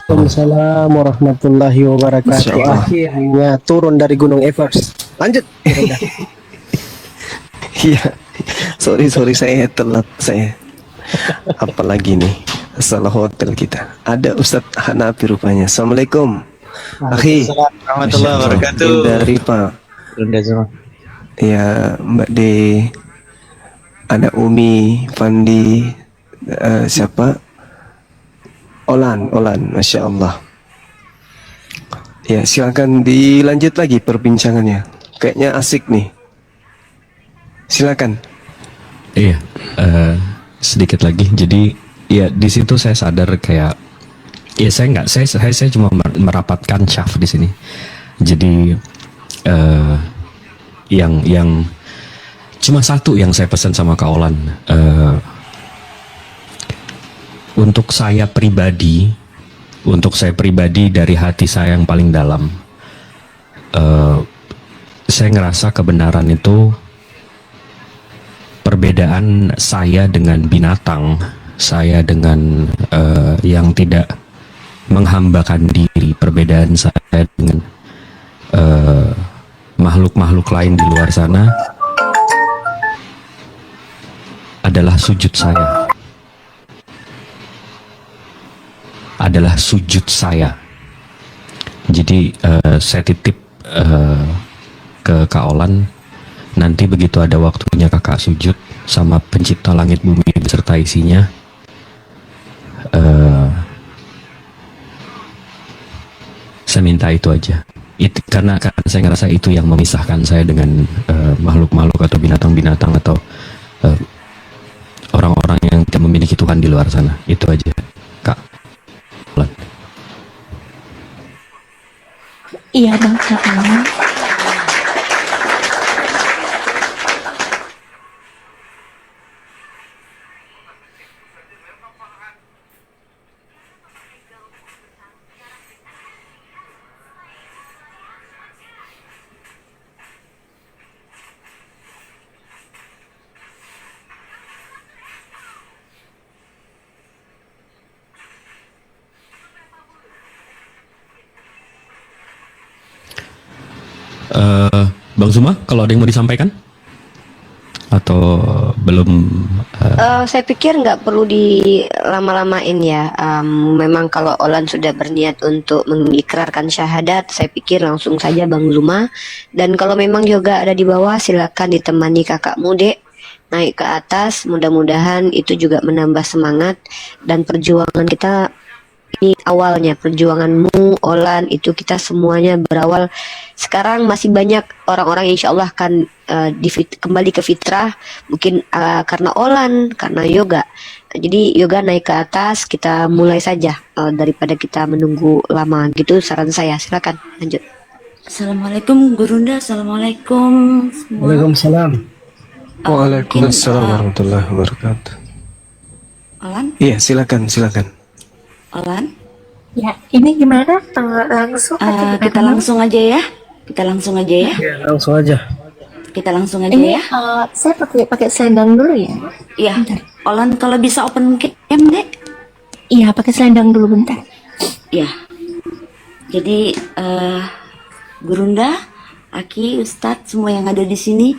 Waalaikumsalam warahmatullahi wabarakatuh. Akhirnya turun dari Gunung Everest. Lanjut. Iya, sorry saya telat saya. Apalagi nih, salah hotel kita. Ada Ustadz Hanafi rupanya. Assalamualaikum. Akhi. Warahmatullahi wabarakatuh. Dari Pak. Ya, Mbak D. Ada Umi, Fandi, siapa? Olan, Masya Allah. Ya, silakan dilanjut lagi perbincangannya. Kayaknya asik nih. Silakan. Iya, sedikit lagi. Jadi ya di situ saya sadar kayak ya saya cuma merapatkan syaf di sini. Jadi yang cuma satu yang saya pesan sama Kak Olan, untuk saya pribadi dari hati saya yang paling dalam, saya ngerasa kebenaran itu perbedaan saya dengan binatang, saya dengan yang tidak menghambakan diri, perbedaan saya dengan makhluk-makhluk lain di luar sana adalah sujud saya. Jadi saya titip ke Kak Olan, nanti begitu ada waktunya kakak sujud sama pencipta langit bumi beserta isinya, saya minta itu aja. Karena saya ngerasa itu yang memisahkan saya dengan makhluk-makhluk atau binatang-binatang atau orang-orang yang tidak memiliki Tuhan di luar sana. Itu aja, Kak. Iya Bang Kak. Bang Zuma, kalau ada yang mau disampaikan atau belum? Saya pikir nggak perlu dilama-lamain ya. Memang kalau Olan sudah berniat untuk mengikrarkan syahadat, saya pikir langsung saja Bang Zuma. Dan kalau memang yoga ada di bawah, silakan ditemani kakak mude naik ke atas. Mudah-mudahan itu juga menambah semangat dan perjuangan kita. Ini awalnya perjuanganmu, Olan, itu kita semuanya berawal. Sekarang masih banyak orang-orang yang insya Allah akan kembali ke fitrah, mungkin karena Olan, karena yoga. Jadi yoga naik ke atas, kita mulai saja daripada kita menunggu lama gitu. Saran saya, silakan lanjut. Assalamualaikum Gurunda, assalamualaikum semua. Waalaikumsalam. Waalaikumsalam warahmatullahi wabarakatuh. Olan? Iya, silakan. Olan? Ya, ini gimana? Langsung Kita langsung aja ya. Ya, langsung aja. Kita langsung aja Ini ya. saya pakai selendang dulu ya. Iya. Bentar. Olan kalau bisa open cam deh. Iya, pakai selendang dulu bentar. Ya. Jadi Gurunda, Aki, Ustadz, semua yang ada di sini,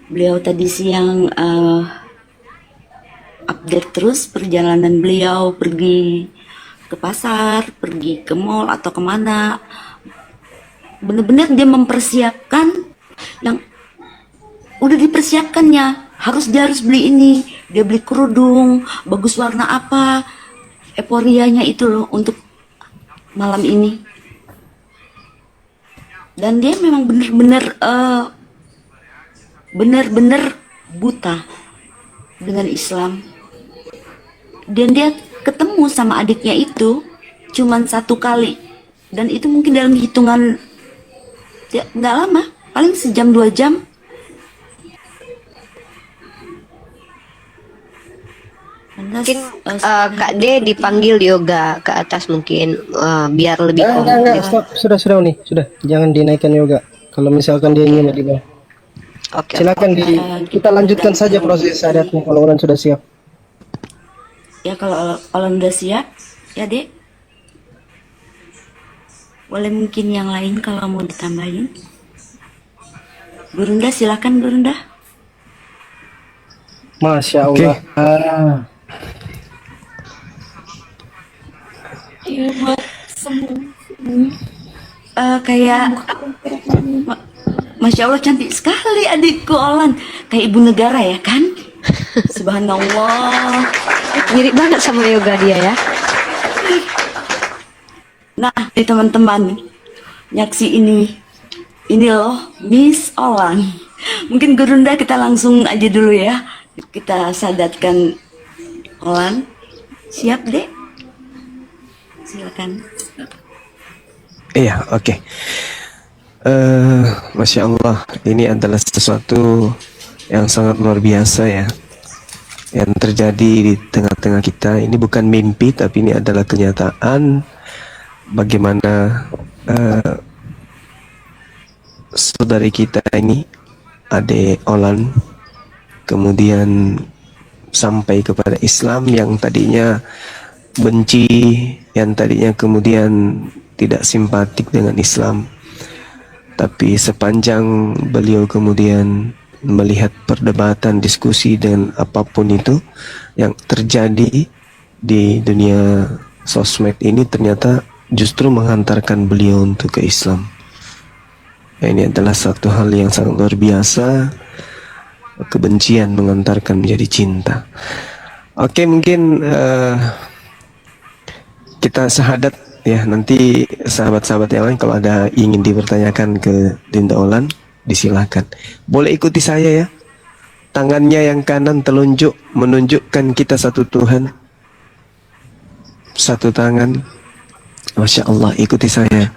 beliau tadi siang update terus perjalanan beliau pergi ke pasar, pergi ke mall atau kemana. Bener-bener dia mempersiapkan yang udah dipersiapkannya. Dia harus beli ini, dia beli kerudung, bagus warna apa, euforianya itu loh untuk malam ini. Dan dia memang bener-bener buta dengan Islam. Dan dia ketemu sama adiknya itu cuman 1 kali, dan itu mungkin dalam hitungan ya, nggak lama, paling sejam 2 jam. Mungkin Kak D dipanggil yoga ke atas mungkin biar lebih Enggak, stop. Sudah nih, sudah. Jangan dinaikkan yoga. Kalau misalkan dia ingin di bawah. Oke. Silakan kita lanjutkan saja proses syahadatnya kalau orang sudah siap. Ya kalau udah siap, ya Dek. Boleh mungkin yang lain kalau mau ditambahin. Gurunda silakan Gurunda. Masya Oke. Allah. Iya buat semua. Kayak Masya Allah cantik sekali adikku Olan. Kayak ibu negara ya kan? Subhanallah. Mirip banget sama yoga dia ya. Nah, teman-teman, nyaksi ini loh Miss Olan. Mungkin Gurunda kita langsung aja dulu ya. Kita sadatkan Olan. Siap, Dek? Silakan. Iya, oke. Masya Allah, ini adalah sesuatu yang sangat luar biasa ya, yang terjadi di tengah-tengah kita. Ini bukan mimpi, tapi ini adalah kenyataan. Bagaimana saudari kita ini, Ade Olan, kemudian sampai kepada Islam yang tadinya benci, yang tadinya kemudian tidak simpatik dengan Islam. Tapi sepanjang beliau kemudian melihat perdebatan, diskusi dan apapun itu yang terjadi di dunia sosmed ini, ternyata justru menghantarkan beliau untuk ke Islam. Ini adalah satu hal yang sangat luar biasa. Kebencian mengantarkan menjadi cinta. Oke, mungkin kita syahadat ya. Nanti sahabat-sahabat yang lain kalau ada ingin dipertanyakan ke Dinda Olan, disilahkan. Boleh ikuti saya ya. Tangannya yang kanan telunjuk menunjukkan kita satu Tuhan. Satu tangan. Masya Allah, ikuti saya.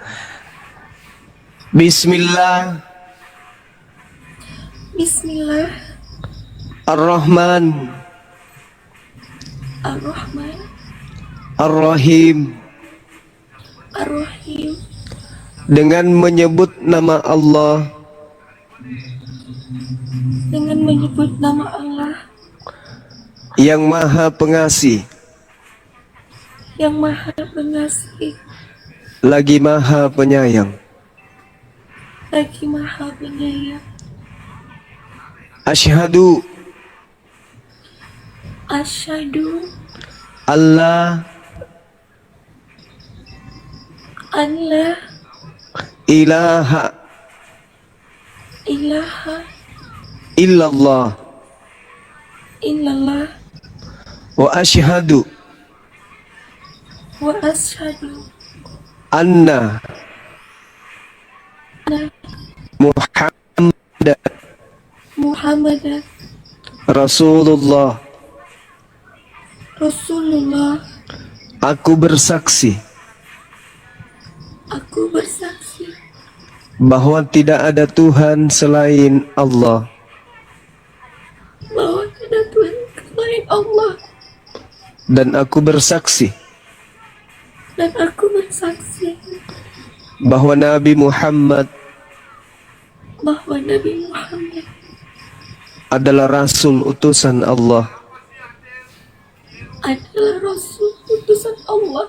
Bismillah. Bismillah Ar-Rahman ar-Rahman Ar-Rahim. ar-Rahim. Dengan menyebut nama Allah Dengan menyebut nama Allah yang Maha Pengasih, yang Maha Pengasih, lagi Maha Penyayang. lagi Maha Penyayang. Asyhadu Asyhadu alla an la ilaha ilaha illallah illallah wa asyhadu wa asyhadu anna Muhammadan Rasulullah. Rasulullah. Aku bersaksi Aku bersaksi bahwa tidak ada Tuhan selain Allah, bahwa tidak Tuhan selain Allah, dan aku bersaksi dan aku bersaksi bahwa Nabi Muhammad bahwa Nabi Muhammad adalah Rasul utusan Allah. adalah Rasul utusan Allah.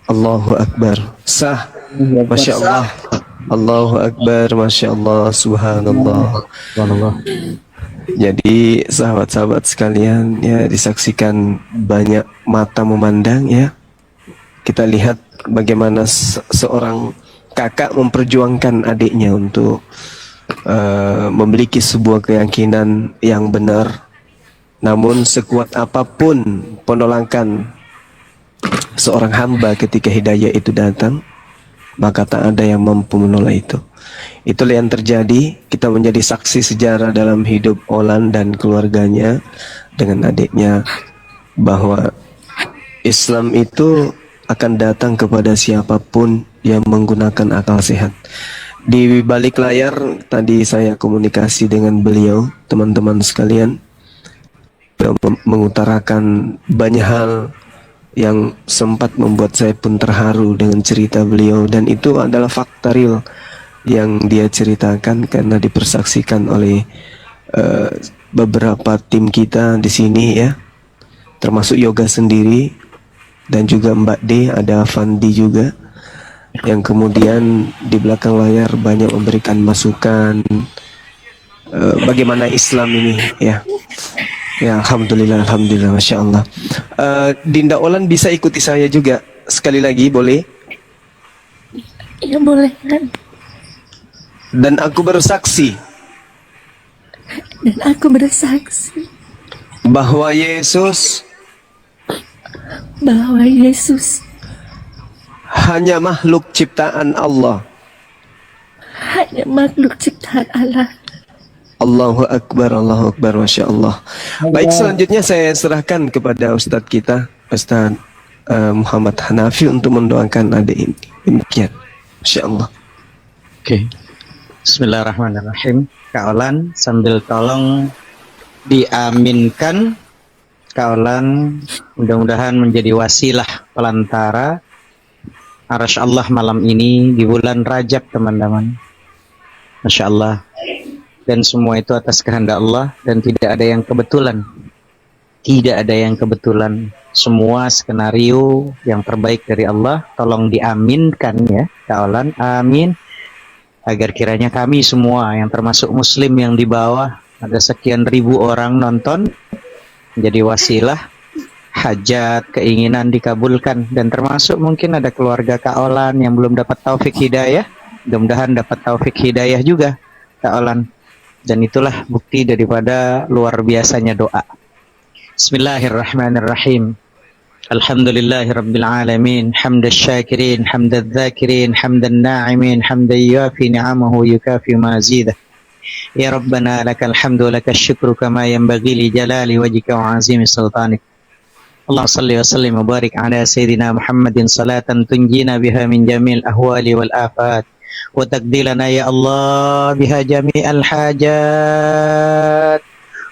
Allahu Akbar. Sah. Masya Allah. Allahu Akbar. Masya Allah. Subhanallah. Jadi sahabat-sahabat sekalian ya, disaksikan banyak mata memandang ya. Kita lihat bagaimana seorang kakak memperjuangkan adiknya untuk memiliki sebuah keyakinan yang benar. Namun sekuat apapun penolakan seorang hamba ketika hidayah itu datang, maka tak ada yang mampu menolak itu. Itulah yang terjadi. Kita menjadi saksi sejarah dalam hidup Olan dan keluarganya dengan adiknya, bahwa Islam itu akan datang kepada siapapun yang menggunakan akal sehat. Di balik layar tadi saya komunikasi dengan beliau, teman-teman sekalian, mengutarakan banyak hal yang sempat membuat saya pun terharu dengan cerita beliau, dan itu adalah fakta real yang dia ceritakan karena dipersaksikan oleh beberapa tim kita di sini ya, termasuk Yoga sendiri dan juga Mbak D, ada Fandi juga. yang kemudian di belakang layar banyak memberikan masukan bagaimana Islam ini ya. Ya, alhamdulillah, alhamdulillah, masya Allah. Dinda Olan bisa ikuti saya juga sekali lagi, boleh? Ya boleh kan. Dan aku bersaksi Dan aku bersaksi bahwa Yesus bahwa Yesus hanya makhluk ciptaan Allah. hanya makhluk ciptaan Allah. Allahu Akbar, Allahu Akbar, masya Allah. Baik, selanjutnya saya serahkan kepada Ustadz kita, Ustadz Muhammad Hanafi, untuk mendoakan adik ini. Demikian, masya Allah. Oke. Bismillahirrahmanirrahim. Kak Olan sambil tolong diaminkan. Kak Olan mudah-mudahan menjadi wasilah pelantara arasy Allah malam ini di bulan Rajab, teman-teman. Masya Allah. Dan semua itu atas kehendak Allah dan tidak ada yang kebetulan. Tidak ada yang kebetulan. Semua skenario yang terbaik dari Allah. Tolong diaminkan ya, Kak Olan. Amin. Agar kiranya kami semua yang termasuk muslim yang di bawah, ada sekian ribu orang nonton, menjadi wasilah hajat, keinginan dikabulkan. Dan termasuk mungkin ada keluarga Kak Olan yang belum dapat taufik hidayah, mudah-mudahan dapat taufik hidayah juga Kak Olan. Dan itulah bukti daripada luar biasanya doa. Bismillahirrahmanirrahim. Alhamdulillahirabbil alamin, hamdasy syakirin, hamdadz dzakirin, hamdan na'imin, hamdan yuafi ni'amahu yukafi mazidah. Ya Rabbana lakal hamdu lakas syukru kama yanbaghi li jalali wajhika wa 'azimi sultanik. Allahumma shalli wa sallim wa barik ala sayyidina Muhammadin salatan tunjina biha min jamil ahwali wal afat. وتقضي لنا يا الله بها جميع الحاجات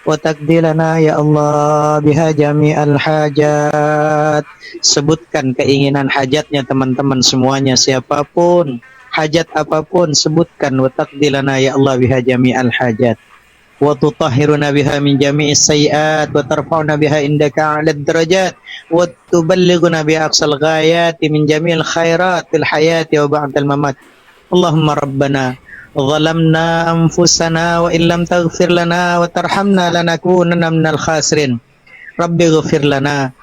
وتقضي لنا يا الله بها جميع الحاجات. Sebutkan keinginan hajatnya teman-teman semuanya, siapapun hajat apapun sebutkan. وتقضي لنا يا الله بها جميع الحاجات وتطهرنا بها من جميع السيئات وترفعنا بها عندك أعلى الدرجات وتبلغنا بأقصى الغايات من جميع الخيرات في الحياة وبعد الممات. Allahumma rabbana zalamna anfusana wa illam taghfir lana wa tarhamna lanakunanna minal khasirin. Rabbi ghfir lana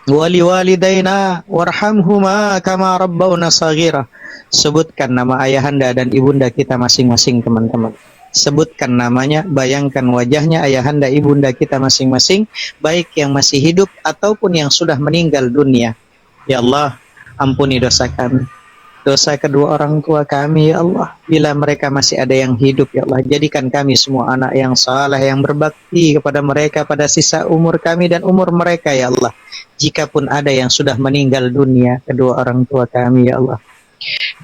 wa liwalidayna warhamhuma kama rabbawna shaghira. Sebutkan nama ayahanda dan ibunda kita masing-masing, teman-teman. Sebutkan namanya, bayangkan wajahnya ayahanda ibunda kita masing-masing, baik yang masih hidup ataupun yang sudah meninggal dunia. Ya Allah, ampuni dosa kami, dosa kedua orang tua kami ya Allah. Bila mereka masih ada yang hidup ya Allah, jadikan kami semua anak yang saleh, yang berbakti kepada mereka pada sisa umur kami dan umur mereka ya Allah. Jikapun ada yang sudah meninggal dunia kedua orang tua kami ya Allah,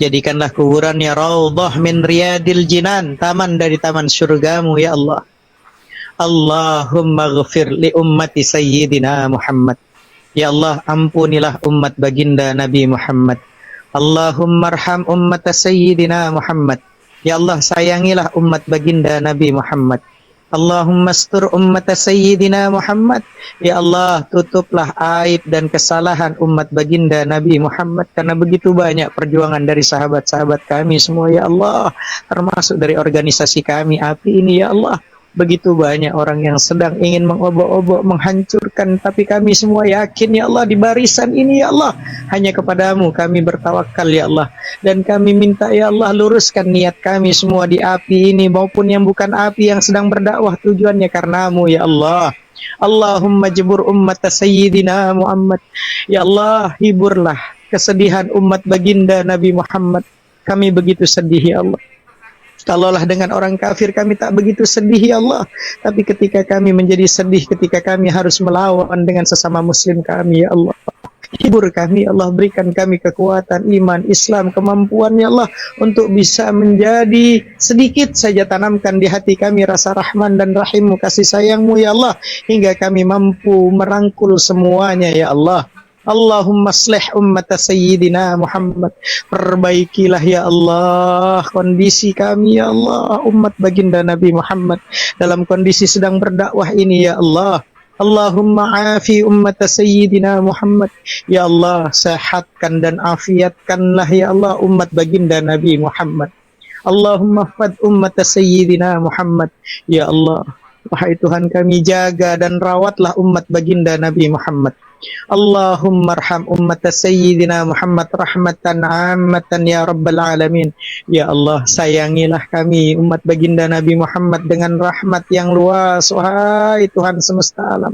jadikanlah kuburannya raudhah min riyadil jinan, taman dari taman surgamu ya Allah. Allahumma ghafir li ummati sayyidina Muhammad. Ya Allah, ampunilah umat baginda Nabi Muhammad. Allahumma arham ummat sayyidina Muhammad. Ya Allah, sayangilah umat baginda Nabi Muhammad. Allahumma astur ummat sayyidina Muhammad. Ya Allah, tutuplah aib dan kesalahan umat baginda Nabi Muhammad, karena begitu banyak perjuangan dari sahabat-sahabat kami semua ya Allah, termasuk dari organisasi kami API ini ya Allah. Begitu banyak orang yang sedang ingin mengobok-obok, menghancurkan, tapi kami semua yakin ya Allah, di barisan ini ya Allah, hanya kepadamu kami bertawakal ya Allah. Dan kami minta ya Allah, luruskan niat kami semua di API ini maupun yang bukan API yang sedang berdakwah, tujuannya karenamu ya Allah. Allahumma jebur ummat sayyidina Muhammad. Ya Allah, hiburlah kesedihan umat baginda Nabi Muhammad. Kami begitu sedih ya Allah. Kalaulah dengan orang kafir kami tak begitu sedih ya Allah, tapi ketika kami menjadi sedih ketika kami harus melawan dengan sesama muslim kami ya Allah, hibur kami ya Allah, berikan kami kekuatan iman Islam, kemampuan ya Allah untuk bisa menjadi sedikit saja, tanamkan di hati kami rasa rahman dan rahimmu, kasih sayangmu ya Allah, hingga kami mampu merangkul semuanya ya Allah. Allahumma aslih ummat sayyidina Muhammad. Perbaikilah ya Allah kondisi kami ya Allah, umat baginda Nabi Muhammad dalam kondisi sedang berdakwah ini ya Allah. Allahumma afi ummat Sayyidina Muhammad. Ya Allah, sehatkan dan afiatkanlah ya Allah umat baginda Nabi Muhammad. Allahumma fad ummat Sayyidina Muhammad. Ya Allah, wahai Tuhan kami, jaga dan rawatlah umat baginda Nabi Muhammad. Allahumma arham ummat Sayyidina Muhammad rahmatan ammatan ya rabbal alamin. Ya Allah, sayangilah kami umat baginda Nabi Muhammad dengan rahmat yang luas, wahai Tuhan semesta alam.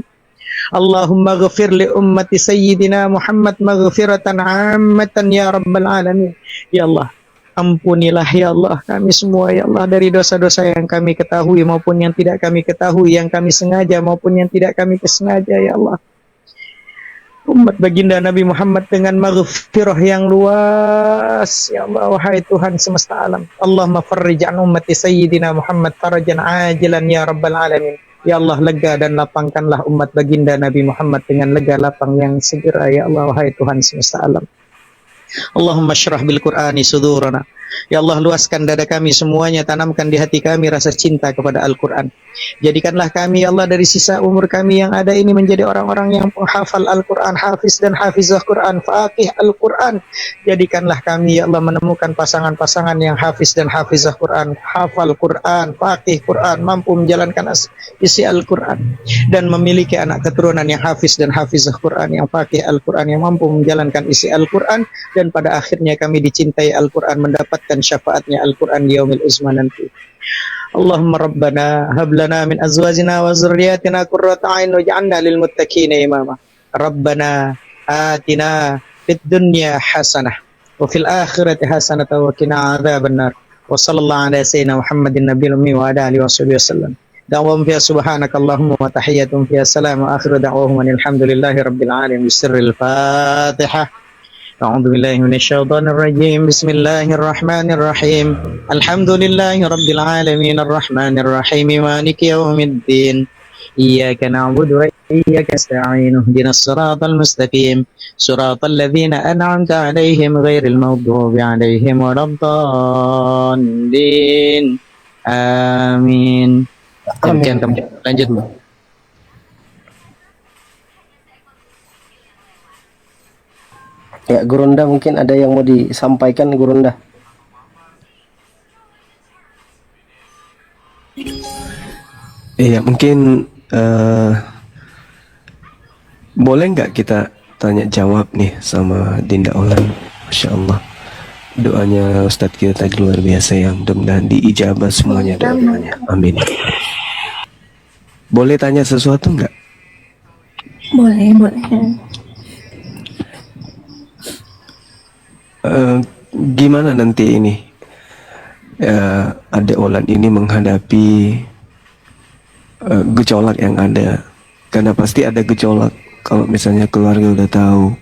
Allahumma ghafir li ummati Sayyidina Muhammad maghfiratan ammatan ya rabbal alamin. Ya Allah, ampunilah ya Allah kami semua ya Allah dari dosa-dosa yang kami ketahui maupun yang tidak kami ketahui, yang kami sengaja maupun yang tidak kami sengaja ya Allah. Umat baginda Nabi Muhammad dengan maghfirah yang luas ya Allah, wahai Tuhan semesta alam. Allahumma farrij an ummati Sayyidina Muhammad farajan ajilan ya rabbal alamin. Ya Allah, lega dan lapangkanlah umat baginda Nabi Muhammad dengan lega lapang yang segera ya Allah, wahai Tuhan semesta alam. Allahumma syrah bil Qur'ani sudurana. Ya Allah, luaskan dada kami semuanya, tanamkan di hati kami rasa cinta kepada Al-Quran. Jadikanlah kami ya Allah dari sisa umur kami yang ada ini menjadi orang-orang yang penghafal Al-Quran, hafiz dan hafizah Quran, faqih Al-Quran. Jadikanlah kami ya Allah menemukan pasangan-pasangan yang hafiz dan hafizah Quran, hafal Quran, faqih Quran, mampu menjalankan isi Al-Quran, dan memiliki anak keturunan yang hafiz dan hafizah Quran, yang faqih Al-Quran, yang mampu menjalankan isi Al-Quran, dan pada akhirnya kami dicintai Al-Quran, mendapatkan syafaatnya Al-Quran di yaumil uzma nanti. Allahumma rabbana hab lana min azwajina wa zurriyyatina qurrata a'yun waj'alna lil muttaqina imama. Rabbana atina fid dunya hasanah wa fil akhirati hasanah wa qina adzabannar. Wa sallallahu ala sayyidina Muhammadin nabiyil ummi wa ala alihi washabihi wasallam. Da'wahum fiha subhanakallahumma wa tahiyyatuhum fiha salam wa akhiru da'wahum alhamdulillahi rabbil alamin. Bisirril Fatihah. أعوذ بالله من الشيطان الرجيم بسم الله الرحمن الرحيم الحمد لله رب العالمين الرحمن الرحيم مالك يوم الدين إياك نعبد وإياك نستعين اهدنا الصراط المستقيم صراط الذين أنعمت عليهم غير المغضوب عليهم ولا الضالين آمين. Demikian kami lanjut Mbak. Ya, Gurunda mungkin ada yang mau disampaikan, Gurunda. Iya, mungkin boleh nggak kita tanya jawab nih sama Dinda Olan? Masya Allah, doanya Ustadz kita tadi luar biasa ya, mudah-mudahan diijabah semuanya doanya. Amin. Boleh tanya sesuatu nggak? Boleh. Gimana nanti ini Adik Olan ini menghadapi gejolak yang ada? Karena pasti ada gejolak kalau misalnya keluarga udah tahu,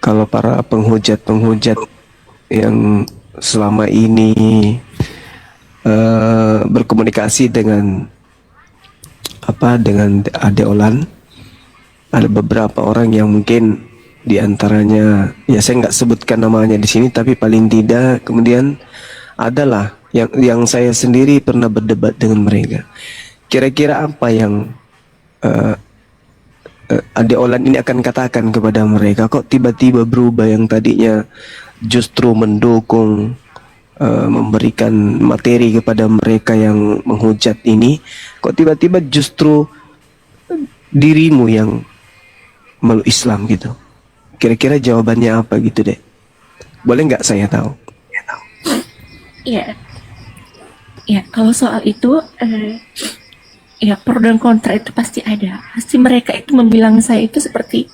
kalau para penghujat yang selama ini berkomunikasi dengan Adik Olan, ada beberapa orang yang mungkin di antaranya, ya saya nggak sebutkan namanya di sini, tapi paling tidak kemudian adalah yang saya sendiri pernah berdebat dengan mereka. Kira-kira apa yang Adik Olan ini akan katakan kepada mereka? Kok tiba-tiba berubah, yang tadinya justru mendukung, memberikan materi kepada mereka yang menghujat ini, kok tiba-tiba justru dirimu yang meluk Islam gitu? Kira-kira jawabannya apa gitu deh? Boleh nggak saya tahu? Ya, kalau soal itu, ya pro dan kontra itu pasti ada. Pasti mereka itu membilang saya itu seperti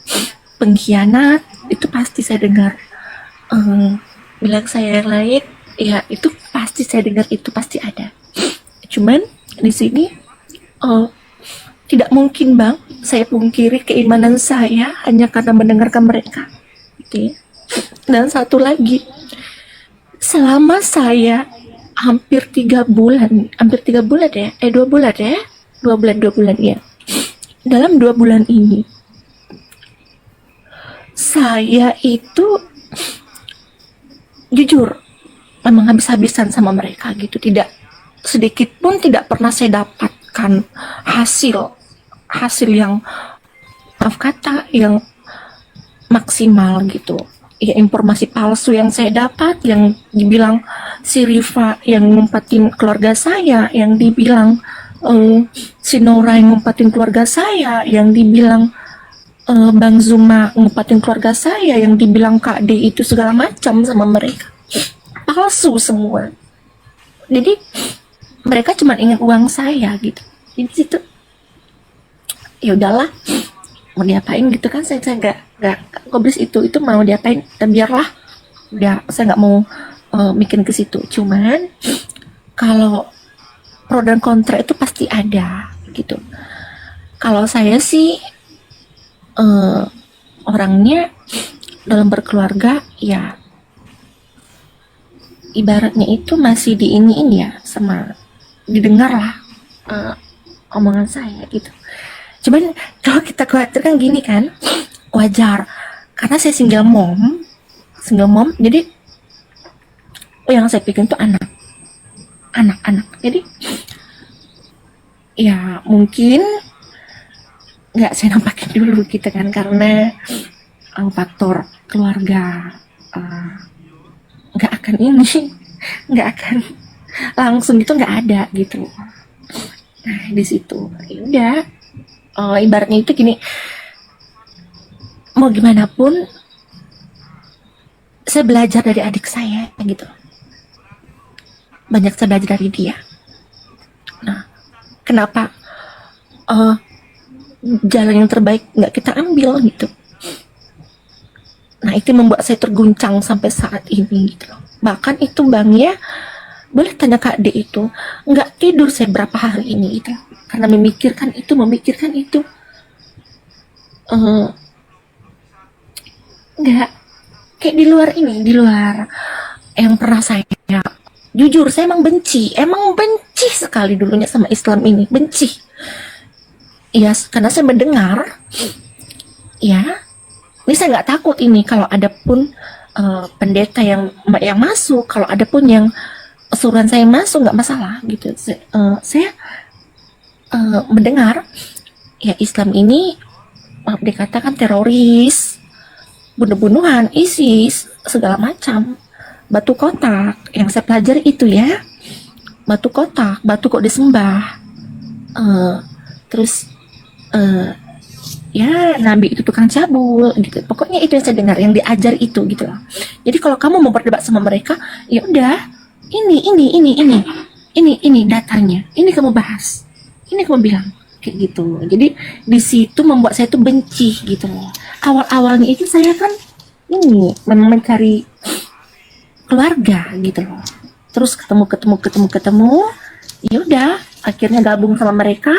pengkhianat, itu pasti saya dengar. Bilang saya yang lain, ya itu pasti saya dengar, itu pasti ada. Cuman di sini tidak mungkin Bang saya pungkiri keimanan saya hanya karena mendengarkan mereka, gitu ya. Dan satu lagi, selama saya hampir 3 bulan ya, 2 bulan ya. Dalam 2 bulan ini saya itu jujur memang habis-habisan sama mereka gitu. Tidak sedikit pun tidak pernah saya dapatkan hasil hasil yang, maaf kata, yang maksimal gitu. Ya, informasi palsu yang saya dapat, yang dibilang si Rifa yang ngumpetin keluarga saya, yang dibilang si Nora yang ngumpetin keluarga saya, yang dibilang Bang Zuma ngumpetin keluarga saya, yang dibilang Kak D itu segala macam sama mereka. Palsu semua. Jadi mereka cuma ingin uang saya gitu. Jadi situ ya udahlah, mau diapain gitu kan, saya nggak goblis itu mau diapain, dan biarlah, udah saya nggak mau bikin ke situ. Cuman kalau pro dan kontra itu pasti ada gitu. Kalau saya sih orangnya dalam berkeluarga ya ibaratnya itu masih diiniin ya, sama didengar lah omongan saya gitu. Cuman kalau kita khawatir kan gini kan, wajar karena saya single mom, jadi yang saya pikir itu anak. Jadi ya mungkin nggak saya nampakin dulu gitu kan, karena faktor keluarga nggak akan langsung gitu, nggak ada gitu. Nah di situ ya udah, ibaratnya itu gini, mau gimana pun saya belajar dari adik saya gitu, banyak saya belajar dari dia. Nah kenapa jalan yang terbaik nggak kita ambil gitu. Nah itu membuat saya terguncang sampai saat ini gitu loh. Bahkan itu Bang ya, boleh tanya Kak D itu, nggak tidur saya berapa hari ini gitu, karena memikirkan itu. Nggak kayak di luar yang pernah saya, jujur saya emang benci sekali dulunya sama Islam ini, benci. Ya karena saya mendengar ya. Ini saya nggak takut ini kalau ada pun pendeta yang masuk, kalau ada pun yang suruhan saya masuk, nggak masalah gitu. Saya mendengar ya Islam ini maaf dikatakan teroris, bunuh-bunuhan, ISIS, segala macam, batu kotak yang saya pelajari itu ya, batu kotak, batu kok disembah, terus ya Nabi itu tukang cabul gitu. Pokoknya itu yang saya dengar, yang diajar itu gitu loh. Jadi kalau kamu mau berdebat sama mereka, ya udah ini datanya, ini kamu bahas, ini kamu bilang kayak gitu. Jadi di situ membuat saya tuh benci gitu loh. Awal-awalnya itu saya kan ini memang mencari keluarga gitu loh. Terus ketemu, ya udah akhirnya gabung sama mereka.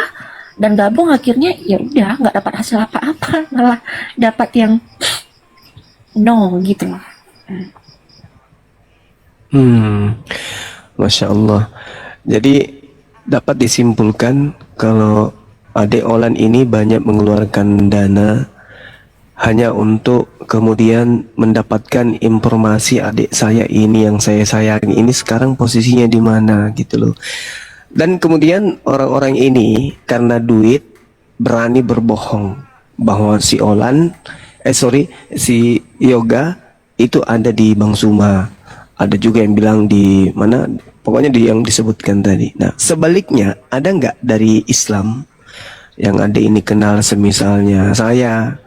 Dan gabung akhirnya ya udah nggak dapat hasil apa-apa, malah dapat yang no gitu loh. Masya Allah. Jadi dapat disimpulkan kalau adik Olan ini banyak mengeluarkan dana hanya untuk kemudian mendapatkan informasi adik saya ini yang saya sayangi ini sekarang posisinya di mana gitu loh. Dan kemudian orang-orang ini karena duit berani berbohong bahwa si Yoga itu ada di Bang Zuma. Ada juga yang bilang di mana, pokoknya yang disebutkan tadi. Nah sebaliknya ada nggak dari Islam yang ada ini kenal, semisalnya saya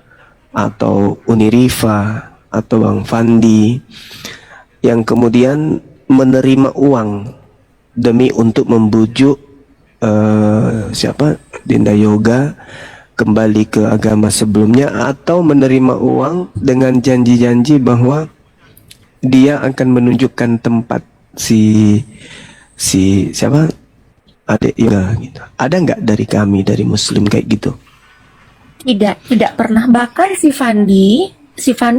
atau Uni Rifa atau Bang Fandi, yang kemudian menerima uang demi untuk membujuk Dinda Yoga kembali ke agama sebelumnya, atau menerima uang dengan janji-janji bahwa dia akan menunjukkan tempat si adik Yoga gitu. Ada nggak dari kami, dari Muslim kayak gitu? Tidak pernah. Bahkan si Fandi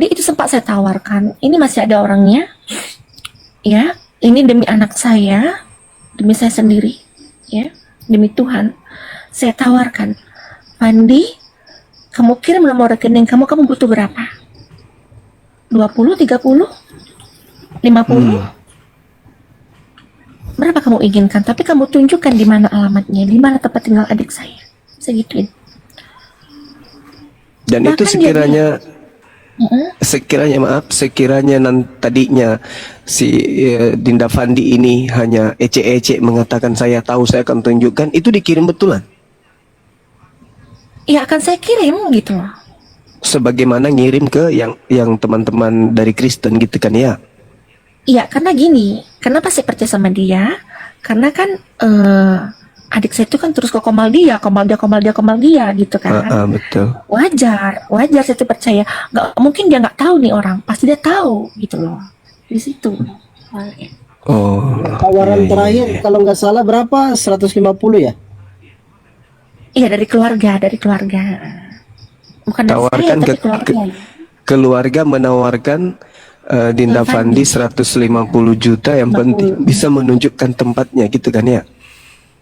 itu sempat saya tawarkan, ini masih ada orangnya ya, ini demi anak saya, demi saya sendiri ya, demi Tuhan saya tawarkan, Fandi kamu kirim nomor rekening kamu butuh berapa, 20, 30, 50, berapa kamu inginkan, tapi kamu tunjukkan di mana alamatnya, di mana tempat tinggal adik saya gituin. Dan itu Bahkan sekiranya tadinya si Dinda Fandi ini hanya ecek-ecek mengatakan saya tahu, saya akan tunjukkan, itu dikirim betulan. Ya akan saya kirim gitu loh. Sebagaimana ngirim ke yang teman-teman dari Kristen gitu kan ya. Iya, karena gini, kenapa saya percaya sama dia? Karena kan adik saya itu kan terus ke Komal dia gitu kan. Betul. Wajar saya tuh percaya. Nggak mungkin dia nggak tahu nih orang, pasti dia tahu gitu loh. Di situ. Oh. Tawaran iya, terakhir iya. kalau nggak salah berapa? 150 ya? Iya, dari keluarga. Bukan dari saya, Tawarkan tapi ke keluarga. keluarga menawarkan Dinda Fandi 150 juta, yang penting bisa menunjukkan tempatnya gitu kan ya.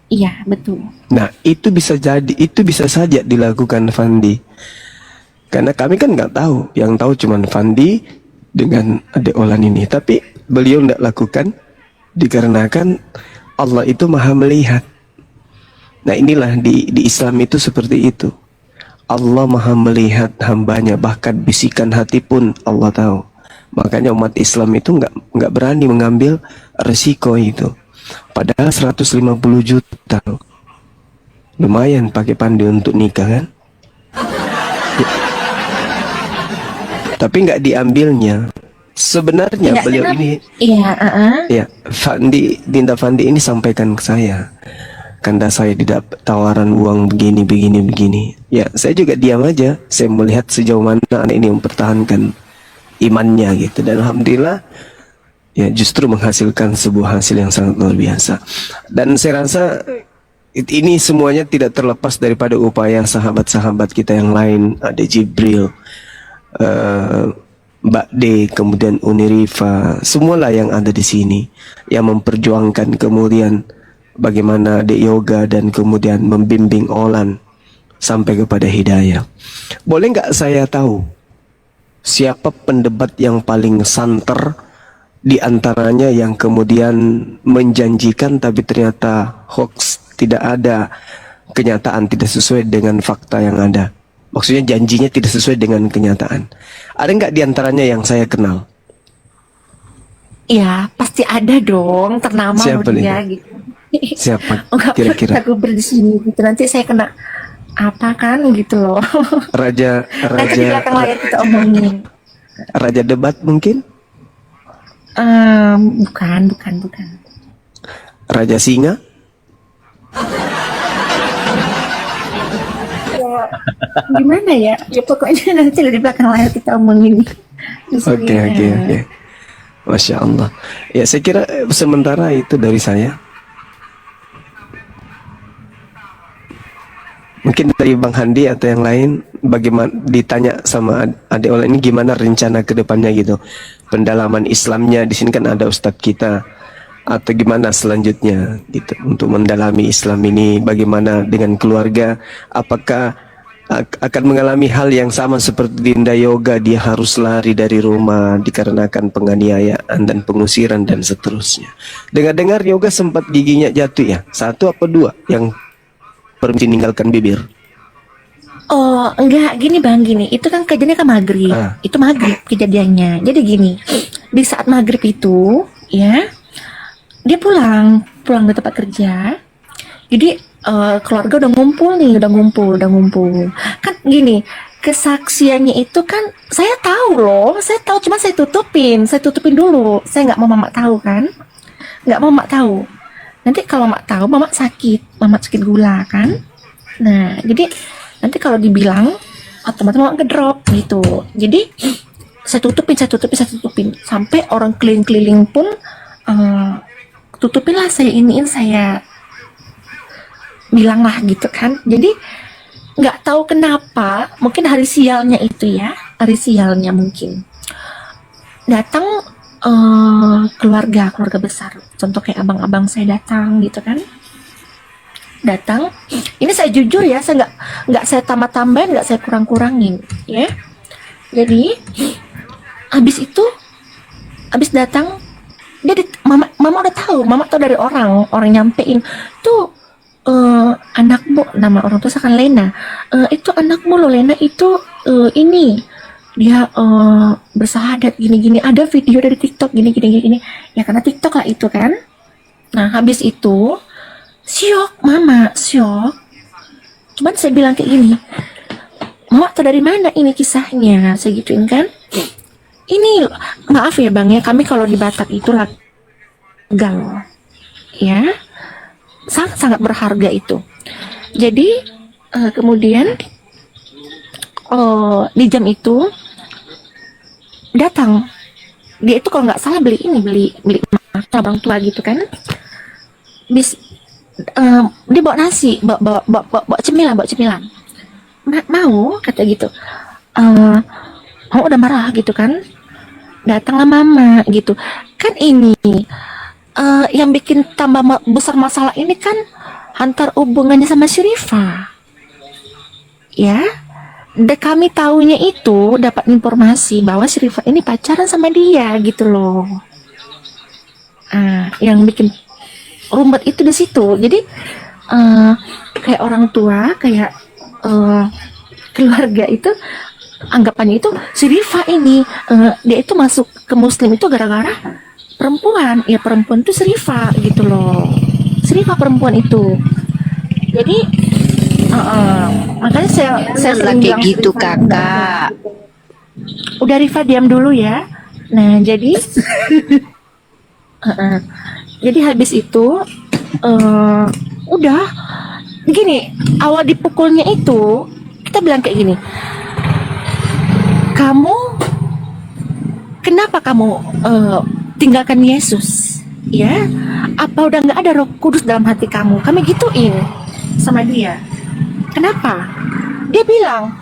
Iya, betul. Nah, itu bisa saja dilakukan Fandi. Karena kami kan nggak tahu, yang tahu cuman Fandi dengan adik Olan ini. Tapi beliau tidak lakukan dikarenakan Allah itu maha melihat. Nah, inilah di Islam itu seperti itu. Allah maha melihat hambanya, bahkan bisikan hati pun Allah tahu. Makanya umat Islam itu nggak berani mengambil resiko itu. Padahal 150 juta loh. Lumayan pakai Pandi untuk nikah kan. Tapi nggak diambilnya. Sebenarnya Enggak, beliau kenapa? ini, Iya, Dinda Fandi ini sampaikan ke saya. Karena saya didapat tawaran uang begini. Ya, saya juga diam aja. Saya melihat sejauh mana anak ini mempertahankan imannya gitu. Dan alhamdulillah, ya justru menghasilkan sebuah hasil yang sangat luar biasa. Dan saya rasa ini semuanya tidak terlepas daripada upaya sahabat-sahabat kita yang lain. Ada Jibril, Mbak D, kemudian Unirifa, semualah yang ada di sini yang memperjuangkan kemudian bagaimana Dek Yoga dan kemudian membimbing Olan sampai kepada hidayah. Boleh nggak saya tahu siapa pendebat yang paling santer di antaranya yang kemudian menjanjikan tapi ternyata hoax, tidak ada kenyataan, tidak sesuai dengan fakta yang ada? Maksudnya janjinya tidak sesuai dengan kenyataan. Ada nggak di antaranya yang saya kenal? iya, pasti ada dong, ternama Siapa loh dia nih? gitu. Siapa Enggak kira-kira? aku di sini gitu. Nanti saya kena apa kan gitu loh. Nanti di belakang layar kita omongin. Raja debat mungkin? Bukan. Raja singa? Ya, gimana ya? Ya pokoknya nanti di belakang layar kita omongin. Di sini, Oke. Masya Allah. Ya, saya kira sementara itu dari saya. Mungkin dari Bang Handi atau yang lain, bagaimana ditanya sama adik Olan ini gimana rencana ke depannya gitu. Pendalaman Islamnya di sini kan ada ustadz kita, atau gimana selanjutnya gitu untuk mendalami Islam ini, bagaimana dengan keluarga, apakah akan mengalami hal yang sama seperti Dinda Yoga, dia harus lari dari rumah dikarenakan penganiayaan dan pengusiran dan seterusnya. Dengar-dengar Yoga sempat giginya jatuh ya, 1 apa 2 yang permisi meninggalkan bibir. Oh enggak, gini bang, gini. Itu kan kejadiannya kan maghrib. Itu maghrib kejadiannya. Jadi gini, di saat maghrib itu, ya, dia pulang dari tempat kerja. Jadi keluarga udah ngumpul nih, udah ngumpul. Kan gini, kesaksiannya itu kan saya tahu loh, cuma saya tutupin dulu. Saya nggak mau mama tahu kan, nggak mau mama tahu. Nanti kalau mak tahu, mama sakit gula kan. Nah, jadi nanti kalau dibilang otomatis mama ngedrop gitu. Jadi saya tutupin sampai orang keliling-keliling pun tutupin lah, saya bilang lah gitu kan. Jadi nggak tahu kenapa, mungkin hari sialnya mungkin datang keluarga besar, contoh kayak abang-abang saya datang gitu kan. Ini saya jujur ya, saya nggak saya tambah-tambahin, nggak saya kurang-kurangin ya. Jadi habis datang dia mama udah tahu, dari orang nyampein tuh, anak Bu, nama orang tua saya kan Lena. Itu anakmu loh, Lena itu ini dia bersahadat gini-gini. Ada video dari TikTok gini-gini. Ya karena TikTok lah itu kan. Nah habis itu syok, mama syok. Cuman saya bilang kayak gini, Mama tahu dari mana ini kisahnya? Saya gituin kan. Ini maaf ya bang ya, kami kalau di Batak itu legal ya, sangat berharga itu. Jadi kemudian di jam itu datang dia itu kalau nggak salah beli makan orang tua gitu kan. Dia bawa nasi, bawa cemilan. Mau kata gitu. Mau udah marah gitu kan. Datanglah mama gitu. Kan ini yang bikin tambah besar masalah ini kan antar hubungannya sama Syarifah. Ya. Dan kami taunya itu dapat informasi bahwa Syarifah ini pacaran sama dia gitu loh. Yang bikin rumit itu di situ. Jadi kayak orang tua, kayak keluarga itu anggapannya itu Syarifah ini dia itu masuk ke Muslim itu gara-gara perempuan. Ya perempuan itu Syarifah gitu loh. Syarifah perempuan itu. Jadi makanya saya sering bilang gitu kakak. Udah Rifa diam dulu ya. Nah jadi jadi habis itu udah gini, awal dipukulnya itu kita bilang kayak gini, kenapa kamu tinggalkan Yesus ya? Apa udah nggak ada Roh Kudus dalam hati kamu? Kami gituin sama dia. Kenapa? Dia bilang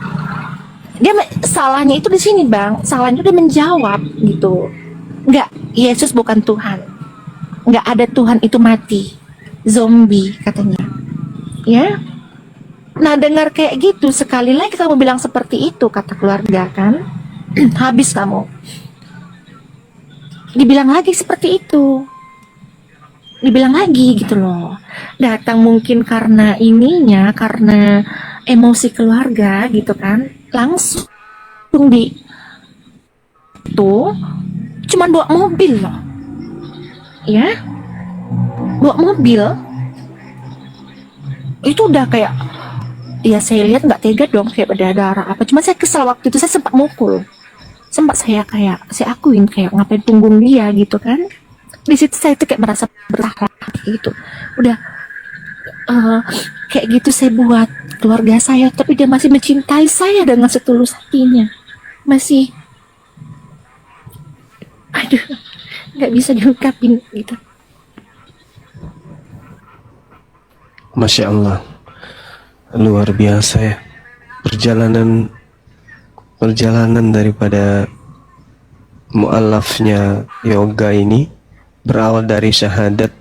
salahnya itu di sini bang, salahnya udah menjawab gitu. Nggak, Yesus bukan Tuhan. Nggak ada Tuhan itu mati, zombie katanya. Ya, nah dengar kayak gitu sekali lagi kamu bilang seperti itu kata keluarga kan, habis kamu. Dibilang lagi seperti itu, dibilang lagi gitu loh. Datang mungkin karena ininya, karena emosi keluarga gitu kan, langsung di itu cuman bawa mobil loh, ya, bawa mobil. Itu udah kayak, ya saya lihat nggak tega dong, kayak berdarah apa. Cuma saya kesal waktu itu, saya sempat mukul, sempat saya akuin kayak ngapain punggung dia gitu kan. Di situ saya tuh kayak merasa bersalah gitu. Udah kayak gitu saya buat keluarga saya, tapi dia masih mencintai saya dengan setulus hatinya. Masih, aduh, nggak bisa diungkapin gitu. Masya Allah, luar biasa ya perjalanan daripada mu'alafnya yoga ini berawal dari syahadat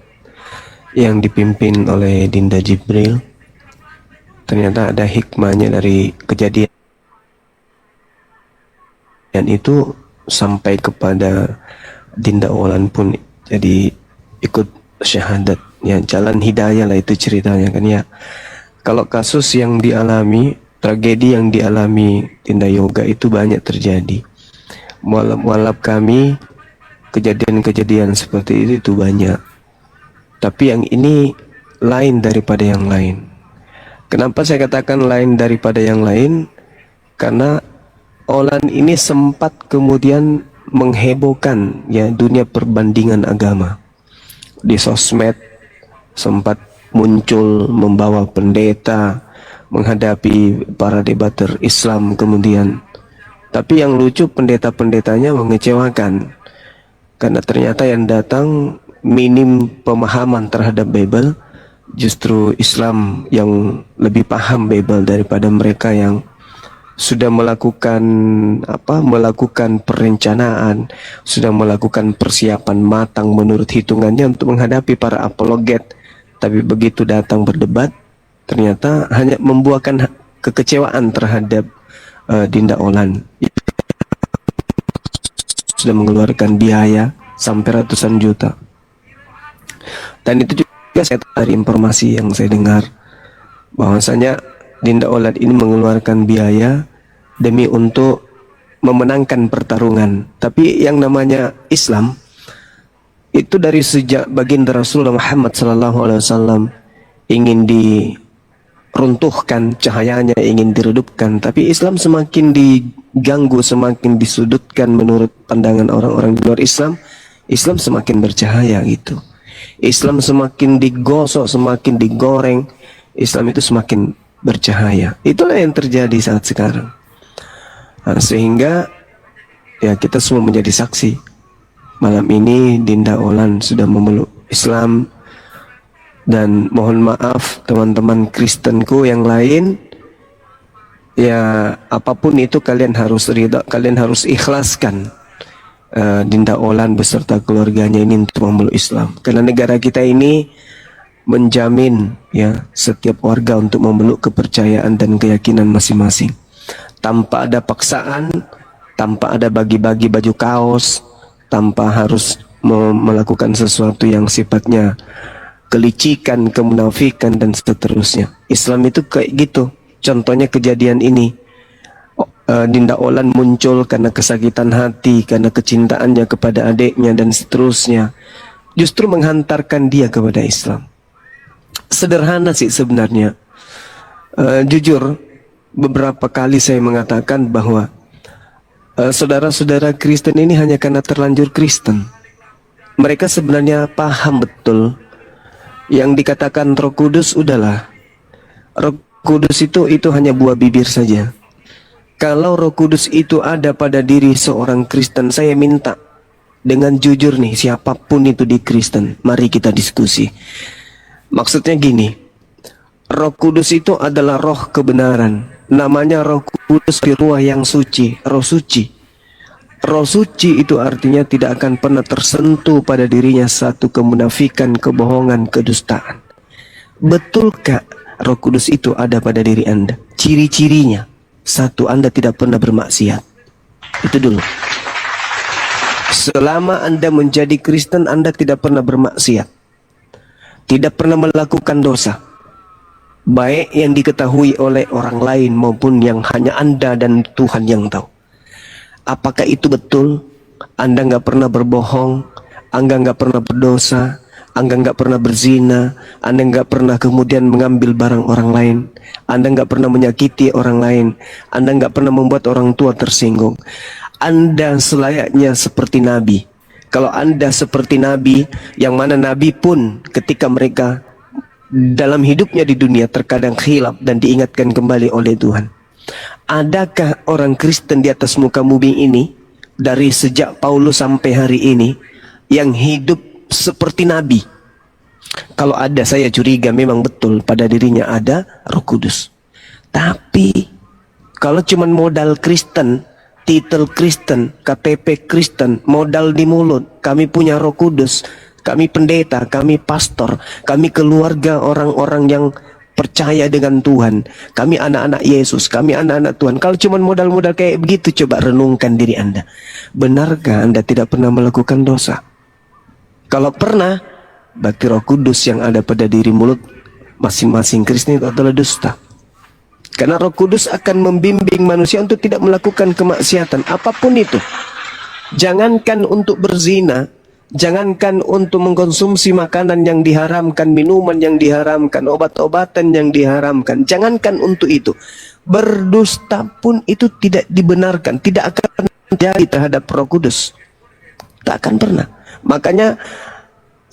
yang dipimpin oleh Dinda Jibril. Ternyata ada hikmahnya dari kejadian itu sampai kepada Dinda Olan pun jadi ikut syahadat. Ya, jalan hidayah lah itu ceritanya kan ya. Kalau kasus yang dialami, tragedi yang dialami Dinda Yoga itu banyak terjadi. Mualaf kami kejadian-kejadian seperti itu banyak. Tapi yang ini lain daripada yang lain. Kenapa saya katakan lain daripada yang lain? Karena Olan ini sempat kemudian menghebohkan ya dunia perbandingan agama. Di sosmed sempat muncul membawa pendeta menghadapi para debater Islam kemudian. Tapi yang lucu pendeta-pendetanya mengecewakan, karena ternyata yang datang minim pemahaman terhadap Bible. Justru Islam yang lebih paham Bible daripada mereka yang sudah melakukan perencanaan, sudah melakukan persiapan matang menurut hitungannya untuk menghadapi para apologet. Tapi begitu datang berdebat, ternyata hanya membuahkan kekecewaan terhadap Dinda Olan. Sudah mengeluarkan biaya sampai ratusan juta. Dan itu juga saya dari informasi yang saya dengar bahwasanya Dinda Aulad ini mengeluarkan biaya demi untuk memenangkan pertarungan. Tapi yang namanya Islam itu dari sejak baginda Rasulullah Muhammad SAW ingin diruntuhkan cahayanya, ingin diredupkan, tapi Islam semakin diganggu, semakin disudutkan menurut pandangan orang-orang di luar Islam. Islam semakin bercahaya gitu. Islam semakin digosok, semakin digoreng, Islam itu semakin bercahaya. Itulah yang terjadi saat sekarang. Nah, sehingga ya kita semua menjadi saksi. Malam ini Dinda Aulad sudah memeluk Islam, dan mohon maaf teman-teman Kristenku yang lain, ya apapun itu kalian harus ridha, kalian harus ikhlaskan Dinda Aulad beserta keluarganya ini untuk memeluk Islam, karena negara kita ini menjamin ya setiap warga untuk memeluk kepercayaan dan keyakinan masing-masing, tanpa ada paksaan, tanpa ada bagi-bagi baju kaos, tanpa harus melakukan sesuatu yang sifatnya kelicikan, kemunafikan dan seterusnya. Islam itu kayak gitu. Contohnya kejadian ini, Dinda Aulad muncul karena kesakitan hati, karena kecintaannya kepada adiknya dan seterusnya, justru menghantarkan dia kepada Islam. Sederhana sih sebenarnya. Jujur, beberapa kali saya mengatakan bahwa saudara-saudara Kristen ini hanya karena terlanjur Kristen. Mereka sebenarnya paham betul yang dikatakan Roh Kudus. Udahlah, Roh Kudus itu hanya buah bibir saja. Kalau Roh Kudus itu ada pada diri seorang Kristen, saya minta dengan jujur nih, siapapun itu di Kristen, mari kita diskusi. Maksudnya gini, Roh Kudus itu adalah roh kebenaran. Namanya Roh Kudus, ruah yang suci, roh suci. Roh suci itu artinya tidak akan pernah tersentuh pada dirinya satu kemunafikan, kebohongan, kedustaan. Betulkah Roh Kudus itu ada pada diri Anda? Ciri-cirinya, satu, Anda tidak pernah bermaksiat. Itu dulu. Selama Anda menjadi Kristen, Anda tidak pernah bermaksiat, tidak pernah melakukan dosa, baik yang diketahui oleh orang lain maupun yang hanya Anda dan Tuhan yang tahu. Apakah itu betul? Anda nggak pernah berbohong, Anda nggak pernah berdosa, Anda nggak pernah berzina, Anda nggak pernah kemudian mengambil barang orang lain, Anda nggak pernah menyakiti orang lain, Anda nggak pernah membuat orang tua tersinggung. Anda selayaknya seperti Nabi. Kalau Anda seperti Nabi, yang mana Nabi pun ketika mereka dalam hidupnya di dunia terkadang khilaf dan diingatkan kembali oleh Tuhan. Adakah orang Kristen di atas muka bumi ini dari sejak Paulus sampai hari ini yang hidup seperti Nabi? Kalau ada, saya curiga memang betul pada dirinya ada Roh Kudus. Tapi kalau cuma modal Kristen, titel Kristen, KTP Kristen, modal di mulut, kami punya Roh Kudus, kami pendeta, kami pastor, kami keluarga orang-orang yang percaya dengan Tuhan, kami anak-anak Yesus, kami anak-anak Tuhan. Kalau cuma modal-modal kayak begitu, coba renungkan diri Anda. Benarkah Anda tidak pernah melakukan dosa? Kalau pernah, berarti Roh Kudus yang ada pada diri mulut masing-masing Kristen itu adalah dusta. Karena Roh Kudus akan membimbing manusia untuk tidak melakukan kemaksiatan apapun itu. Jangankan untuk berzina, jangankan untuk mengkonsumsi makanan yang diharamkan, minuman yang diharamkan, obat-obatan yang diharamkan, jangankan untuk itu. Berdusta pun itu tidak dibenarkan, tidak akan terjadi terhadap Roh Kudus. Tak akan pernah. Makanya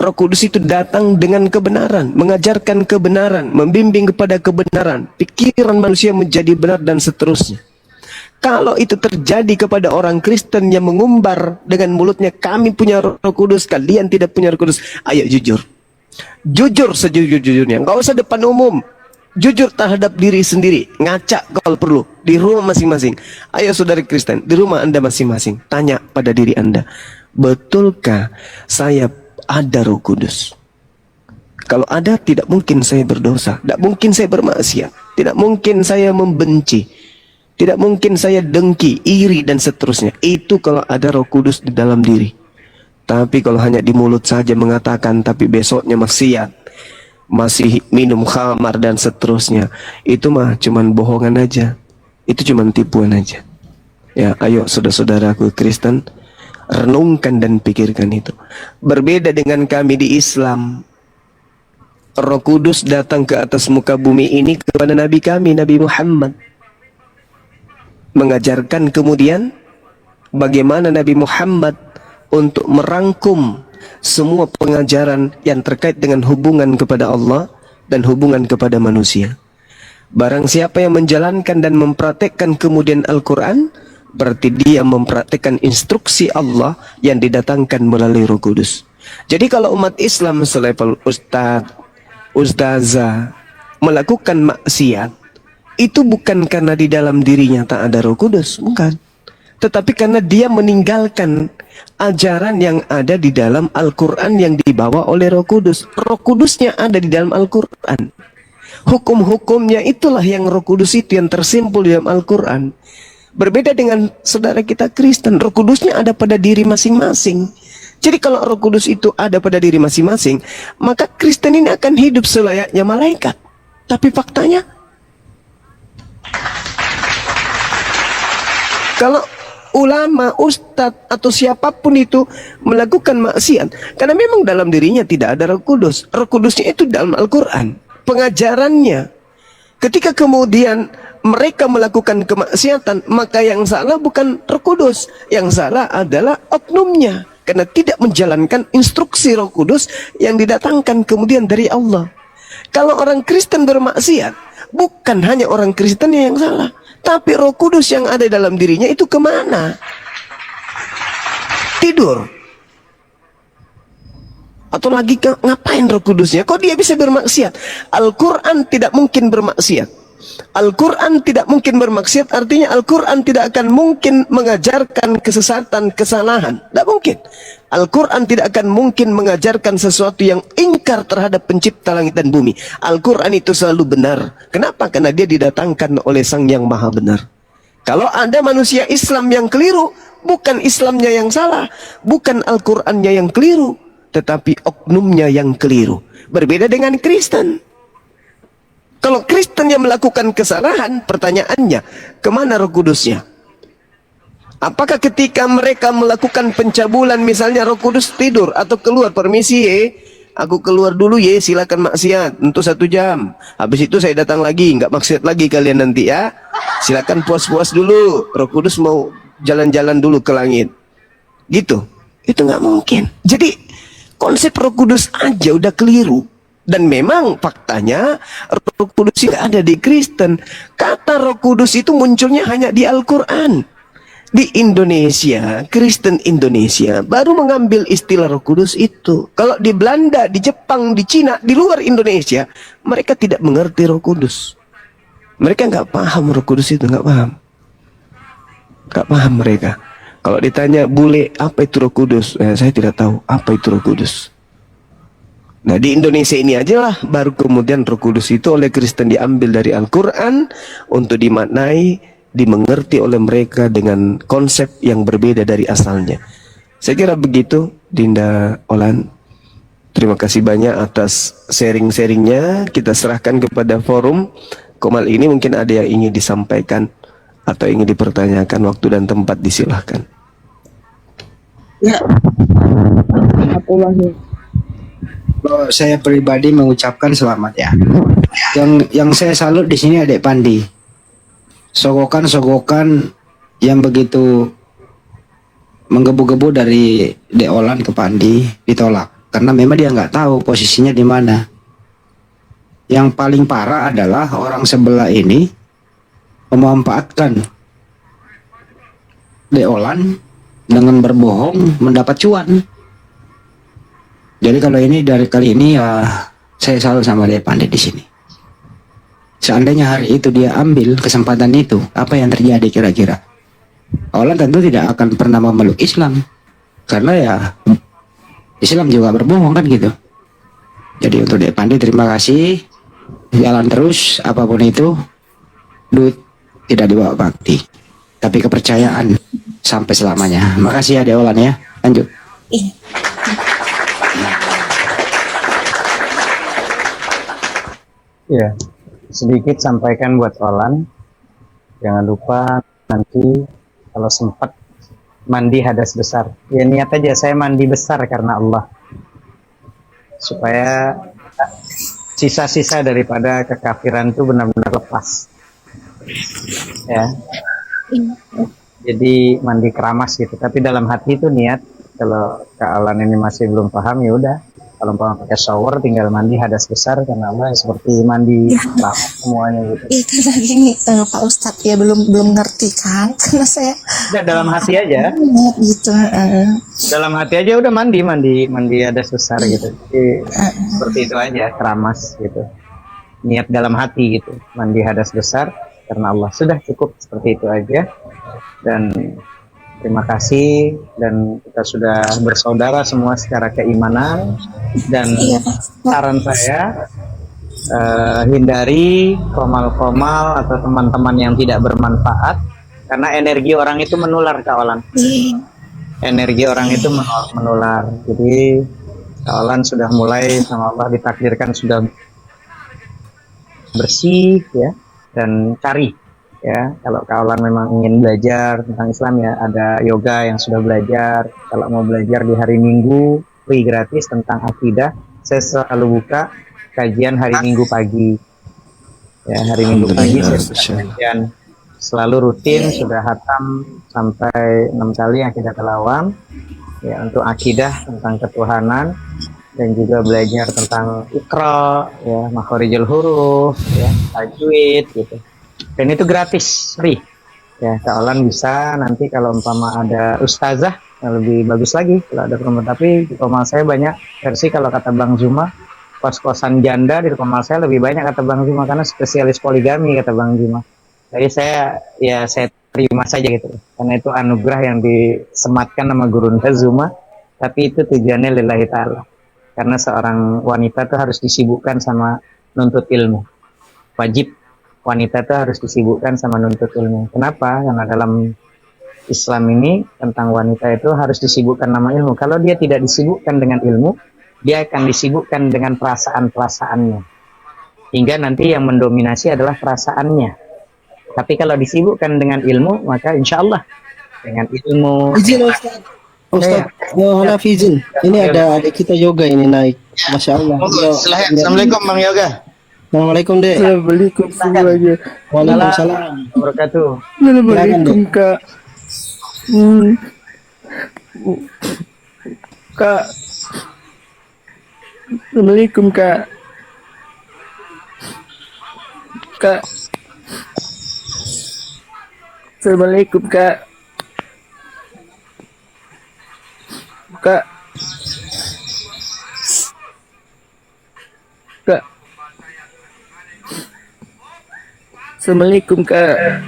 Roh Kudus itu datang dengan kebenaran, mengajarkan kebenaran, membimbing kepada kebenaran, pikiran manusia menjadi benar dan seterusnya. Kalau itu terjadi kepada orang Kristen yang mengumbar dengan mulutnya, kami punya Roh Kudus, kalian tidak punya Roh Kudus. Ayo jujur. Jujur sejujur-jujurnya. Nggak usah depan umum. Jujur terhadap diri sendiri. Ngaca kalau perlu. Di rumah masing-masing. Ayo saudara Kristen, di rumah Anda masing-masing. Tanya pada diri Anda. Betulkah saya ada Roh Kudus? Kalau ada, tidak mungkin saya berdosa. Tidak mungkin saya bermaksiat. Tidak mungkin saya membenci. Tidak mungkin saya dengki, iri dan seterusnya. Itu kalau ada Roh Kudus di dalam diri. Tapi kalau hanya di mulut saja mengatakan, tapi besoknya maksiat, masih minum khamar dan seterusnya. Itu mah cuman bohongan aja. Itu cuman tipuan aja. Ya, ayo saudara-saudaraku Kristen, renungkan dan pikirkan itu. Berbeda dengan kami di Islam. Roh Kudus datang ke atas muka bumi ini kepada Nabi kami, Nabi Muhammad. Mengajarkan kemudian bagaimana Nabi Muhammad untuk merangkum semua pengajaran yang terkait dengan hubungan kepada Allah dan hubungan kepada manusia. Barang siapa yang menjalankan dan mempraktekkan kemudian Al-Quran, berarti dia mempraktekkan instruksi Allah yang didatangkan melalui Roh Kudus. Jadi kalau umat Islam selevel ustazah melakukan maksiat, itu bukan karena di dalam dirinya tak ada Roh Kudus, bukan. Tetapi karena dia meninggalkan ajaran yang ada di dalam Al-Quran yang dibawa oleh Roh Kudus. Roh Kudusnya ada di dalam Al-Quran. Hukum-hukumnya itulah yang Roh Kudus itu yang tersimpul di dalam Al-Quran. Berbeda dengan saudara kita Kristen, Roh Kudusnya ada pada diri masing-masing. Jadi kalau Roh Kudus itu ada pada diri masing-masing, maka Kristen ini akan hidup selayaknya malaikat. Tapi faktanya, kalau ulama, ustadz atau siapapun itu melakukan maksiat, karena memang dalam dirinya tidak ada Roh Kudus. Roh Kudusnya itu dalam Al-Quran, pengajarannya. Ketika kemudian mereka melakukan kemaksiatan, maka yang salah bukan Roh Kudus, yang salah adalah oknumnya, karena tidak menjalankan instruksi Roh Kudus yang didatangkan kemudian dari Allah. Kalau orang Kristen bermaksiat, bukan hanya orang Kristen yang salah, tapi Roh Kudus yang ada dalam dirinya itu kemana? Tidur? Atau lagi ngapain Roh Kudusnya? Kok dia bisa bermaksiat? Al-Quran tidak mungkin bermaksiat. Al-Quran tidak mungkin bermaksiat, artinya Al-Quran tidak akan mungkin mengajarkan kesesatan, kesalahan. Tidak mungkin. Al-Quran tidak akan mungkin mengajarkan sesuatu yang ingkar terhadap pencipta langit dan bumi. Al-Quran itu selalu benar. Kenapa? Karena dia didatangkan oleh Sang Yang Maha Benar. Kalau ada manusia Islam yang keliru, bukan Islamnya yang salah, bukan Al-Qurannya yang keliru, tetapi oknumnya yang keliru. Berbeda dengan Kristen. Kalau Kristen yang melakukan kesalahan, pertanyaannya, kemana Roh Kudusnya? Apakah ketika mereka melakukan pencabulan, misalnya Roh Kudus tidur atau keluar, permisi aku keluar dulu silakan maksiat untuk 1 jam. Habis itu saya datang lagi, nggak maksiat lagi kalian nanti ya. Silakan puas-puas dulu, Roh Kudus mau jalan-jalan dulu ke langit. Gitu, itu nggak mungkin. Jadi konsep Roh Kudus aja udah keliru. Dan memang faktanya Roh Kudus tidak ada di Kristen. Kata Roh Kudus itu munculnya hanya di Al-Quran. Di Indonesia, Kristen Indonesia baru mengambil istilah Roh Kudus itu. Kalau di Belanda, di Jepang, di Cina, di luar Indonesia, mereka tidak mengerti Roh Kudus. Mereka nggak paham Roh Kudus itu, nggak paham. Nggak paham mereka. Kalau ditanya, bule, apa itu Roh Kudus? Saya tidak tahu apa itu Roh Kudus. Nah di Indonesia ini aja lah baru kemudian Roh Kudus itu oleh Kristen diambil dari Al-Quran untuk dimaknai, dimengerti oleh mereka dengan konsep yang berbeda dari asalnya. Saya kira begitu, Dinda Olan. Terima kasih banyak atas sharing-sharingnya. Kita serahkan kepada forum Komal ini, mungkin ada yang ingin disampaikan atau ingin dipertanyakan, waktu dan tempat disilahkan. Ya, saya pribadi mengucapkan selamat ya. Yang saya salut di sini Adik Pandi. Sogokan-sogokan yang begitu menggebu-gebu dari Dek Olan ke Pandi ditolak karena memang dia nggak tahu posisinya di mana. Yang paling parah adalah orang sebelah ini memanfaatkan Dek Olan dengan berbohong mendapat cuan. Jadi kalau ini dari kali ini ya saya salut sama Dek Pandi di sini. Seandainya hari itu dia ambil kesempatan itu, apa yang terjadi kira-kira? Olan tentu tidak akan pernah memeluk Islam, karena ya Islam juga berbohong kan gitu. Jadi untuk Dek Pandi terima kasih, jalan terus apapun itu, duit tidak dibawa bakti, tapi kepercayaan sampai selamanya. Makasih ya Dek Olan ya, lanjut. Ya, sedikit sampaikan buat Olan. Jangan lupa nanti kalau sempat mandi hadas besar. Ya niat aja saya mandi besar karena Allah. Supaya sisa-sisa daripada kekafiran itu benar-benar lepas. Ya. Jadi mandi keramas gitu. Tapi dalam hati itu niat. Kalau Kak Alan ini masih belum paham ya udah. Kalau mau pakai shower tinggal mandi hadas besar karena Allah seperti mandi keramas semuanya gitu. Itu tadi Pak Ustadz ya belum ngerti kan karena saya Udah dalam hati aja. gitu. Dalam hati aja udah mandi hadas besar gitu. Jadi, seperti itu aja keramas gitu. Niat dalam hati gitu. Mandi hadas besar karena Allah. Sudah cukup seperti itu aja. Dan terima kasih dan kita sudah bersaudara semua secara keimanan dan saran saya hindari komal-komal atau teman-teman yang tidak bermanfaat karena energi orang itu menular Kak Olan. Energi orang itu menular. Jadi Kak Olan sudah mulai sama Allah ditakdirkan sudah bersih ya dan cari. Ya, kalau Kaulan memang ingin belajar tentang Islam ya ada yoga yang sudah belajar. Kalau mau belajar di hari Minggu free gratis tentang akidah, saya selalu buka kajian hari Minggu pagi. Ya, hari Minggu pagi saya sudah kajian selalu rutin sudah hatam sampai 6 kali akidah al-awam ya untuk akidah tentang ketuhanan dan juga belajar tentang Iqra ya, makhorijul huruf ya, tajwid gitu. Dan itu gratis, free. Ya, Kak Olan bisa nanti kalau umpama ada ustazah yang lebih bagus lagi kalau ada perempuan. Tapi di komal saya banyak versi kalau kata Bang Zuma, kos-kosan janda di komal saya lebih banyak kata Bang Zuma karena spesialis poligami kata Bang Zuma. Jadi saya terima saja gitu. Karena itu anugerah yang disematkan sama Guru Zuma, tapi itu tujuannya lillahi ta'ala. Karena seorang wanita tuh harus disibukkan sama nuntut ilmu. Wajib wanita itu harus disibukkan sama nuntut ilmu. Kenapa? Karena dalam Islam ini tentang wanita itu harus disibukkan sama ilmu. Kalau dia tidak disibukkan dengan ilmu, dia akan disibukkan dengan perasaan-perasaannya. Hingga nanti yang mendominasi adalah perasaannya. Tapi kalau disibukkan dengan ilmu, maka insya Allah dengan ilmu. Izin Ustaz, Hanaf izin. Ini ada adik kita yoga ini naik. Masya Allah. Assalamualaikum Bang Yoga. Assalamualaikum Dek. Assalamualaikum semuanya. Waalaikumsalam. Wabarakatuh. Assalamualaikum Kak. Kak. Assalamualaikum Kak. Kak. Assalamualaikum Kak. Kak. Kak. Assalamualaikum Kak.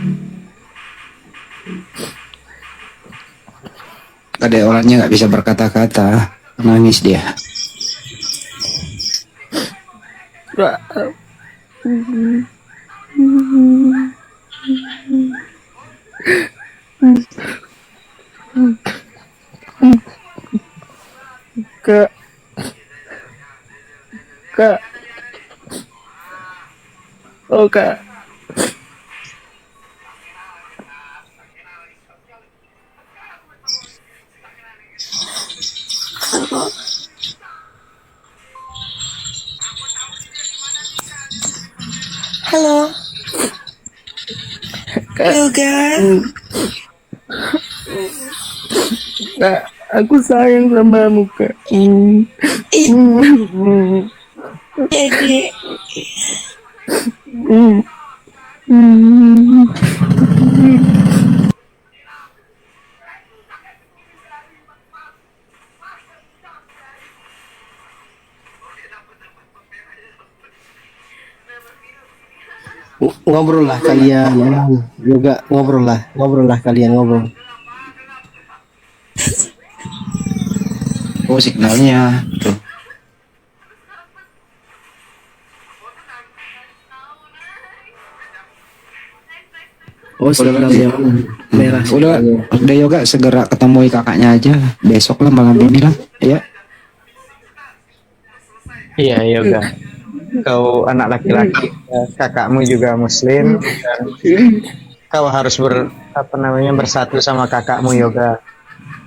Ada orangnya nggak bisa berkata-kata, nangis dia. Kak. Kak. Kak. Oh Kak. Halo. Yoga. Kak, aku sayang sama Kak. Jadi Ngobrol lah kalian. Yoga ngobrol lah kalian ngobrol. Oh signalnya tuh. Oh signal yang merah. Udah yoga segera ketemui kakaknya aja. Besok lah Bang Abi bilang, ya. Iya yoga. kau anak laki-laki, kakakmu juga muslim, dan kau harus bersatu sama kakakmu yoga.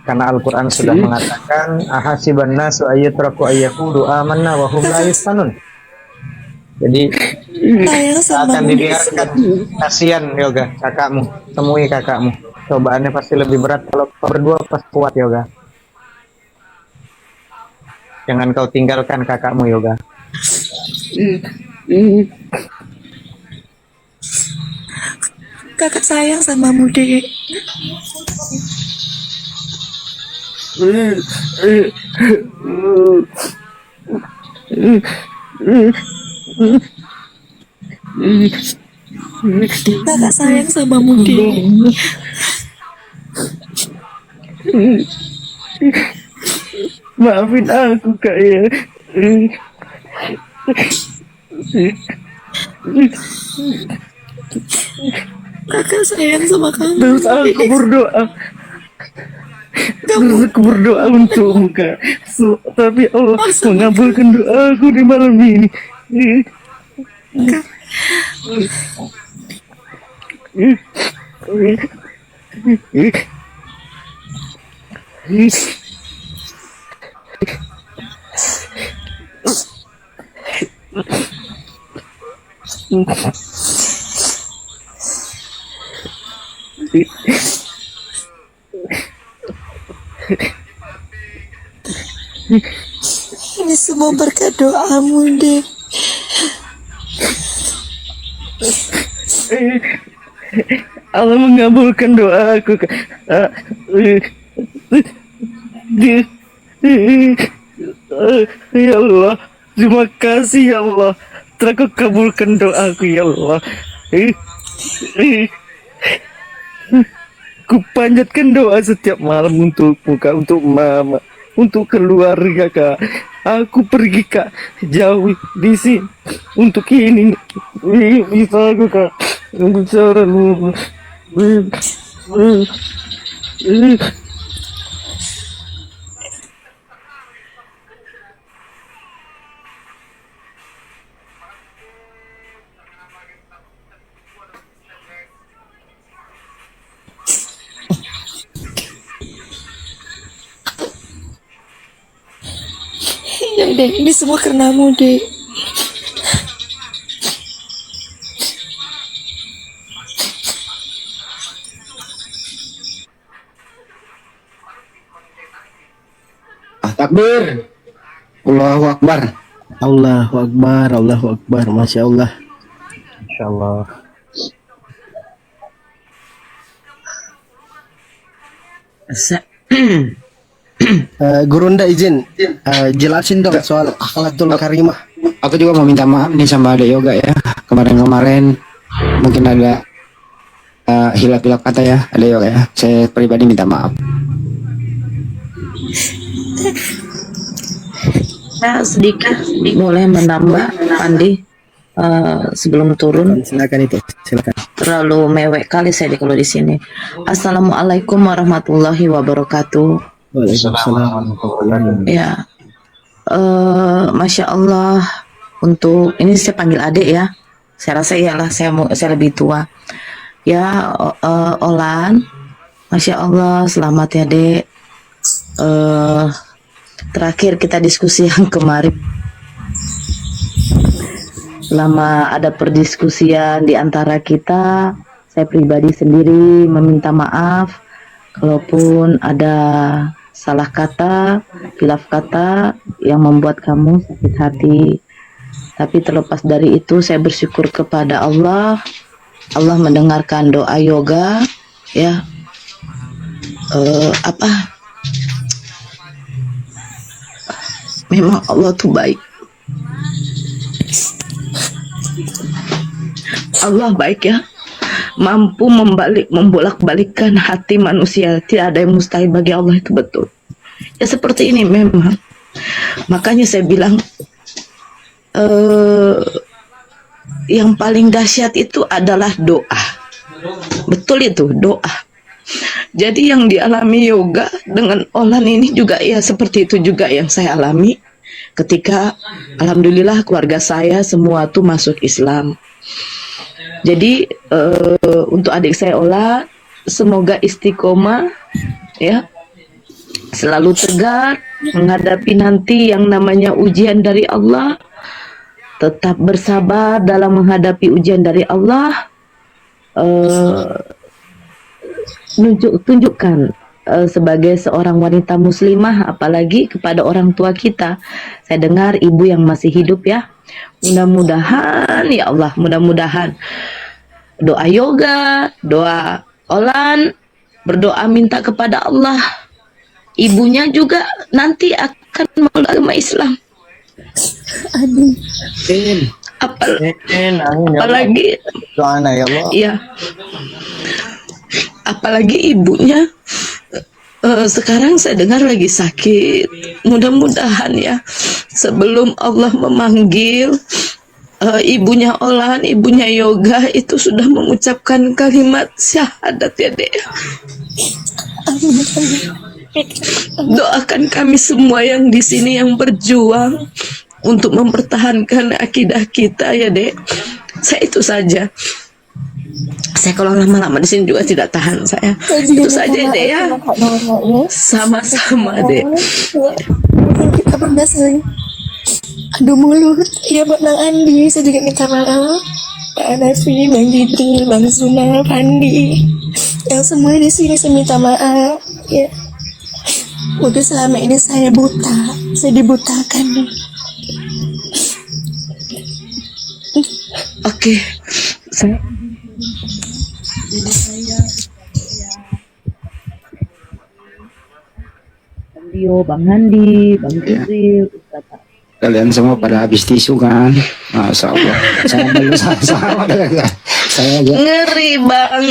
Karena Al-Quran sudah mengatakan ahasiban nasu ayyatraku ayyaqulu amanna wa hum la yuftanun. Jadi akan dibiarkan. Kasihan yoga kakakmu, temui kakakmu. Cobaannya pasti lebih berat, kalau kau berdua pasti kuat yoga. Jangan kau tinggalkan kakakmu yoga. Kakak sayang sama Dek. Kakak sayang sama Dek. Maafin aku kak ya. Kakak sayang sama kamu. Terus aku berdoa. Terus aku berdoa untukmu kak. Tapi Allah mengabulkan doaku di malam ini. Ini semua berkat doamu, Dek. Allah mengabulkan doaku kak. Ya Allah, terima kasih ya Allah, telah kau kabulkan doaku ya Allah. Ku panjatkan doa setiap malam untukmu kak, untuk mama, untuk keluarga kak. Aku pergi kak, jauh di sini untuk ini bisa aku kak, bicara lu. Ya, Dek, ini semua karenamu, Dek. Takbir. Allahu Akbar. Allahu Akbar, Allahu Akbar, Masya Allah. Insyaallah. Gurunda izin jelasin dong soal akhlakul karimah. Aku juga mau minta maaf nih sama Ade Yoga ya. Kemarin-kemarin mungkin ada hilap-hilap kata ya Ade Yoga ya. Saya pribadi minta maaf. Nah, sedikit boleh menambah Andi sebelum turun. Silakan itu, silakan. Terlalu mewek kali saya kalau di sini. Assalamualaikum warahmatullahi wabarakatuh. Waalaikumsalam. Ya, Masya Allah, untuk ini saya panggil adik ya. Saya rasa iyalah saya lebih tua. Ya, Olan, Masya Allah, selamat ya dek. Terakhir kita diskusi yang kemarin, selama ada perdiskusian di antara kita, saya pribadi sendiri meminta maaf kalaupun ada salah kata, khilaf kata yang membuat kamu sakit hati. Tapi terlepas dari itu, saya bersyukur kepada Allah. Allah mendengarkan doa yoga ya. Memang Allah tuh baik. Allah baik ya, mampu membolak-balikkan hati manusia. Tidak ada yang mustahil bagi Allah, itu betul. Ya seperti ini memang. Makanya saya bilang yang paling dahsyat itu adalah doa. Betul itu, doa. Jadi yang dialami yoga dengan Olan ini juga ya seperti itu juga yang saya alami. ketika alhamdulillah keluarga saya semua tuh masuk Islam. Jadi untuk adik saya Ola, semoga istiqomah ya, selalu tegar menghadapi nanti yang namanya ujian dari Allah. Tetap bersabar dalam menghadapi ujian dari Allah. Tunjukkan sebagai seorang wanita muslimah, apalagi kepada orang tua kita. Saya dengar ibu yang masih hidup ya, mudah-mudahan ya Allah, mudah-mudahan doa yoga, doa Olan, berdoa minta kepada Allah, ibunya juga nanti akan masuk agama Islam. Apalagi Doana ya Allah. ya, apalagi ibunya sekarang saya dengar lagi sakit. Mudah-mudahan ya, sebelum Allah memanggil ibunya Olan, ibunya Yoga itu sudah mengucapkan kalimat syahadat ya Dek. Doakan kami semua yang di sini yang berjuang untuk mempertahankan akidah kita ya Dek. Saya itu saja. Saya kalau lama-lama di sini juga tidak tahan saya. Itu saja Dek ya. Sama-sama Dek. Kita berdasar adu mulut ya buat Bang Andi. Saya juga minta maaf Pak Hanafi, Bang Jibril, Bang Zuna, Pandi, yang semua di sini saya minta maaf ya. Udah selama ini saya buta, saya dibutakan. Oke, saya Bang Dio, Bang Handi, Bang Jibril, Ustaz. Kalian semua pada habis tisu kan? Masya Allah. Saya belum sama dengan saya aja. Ngeri Bang,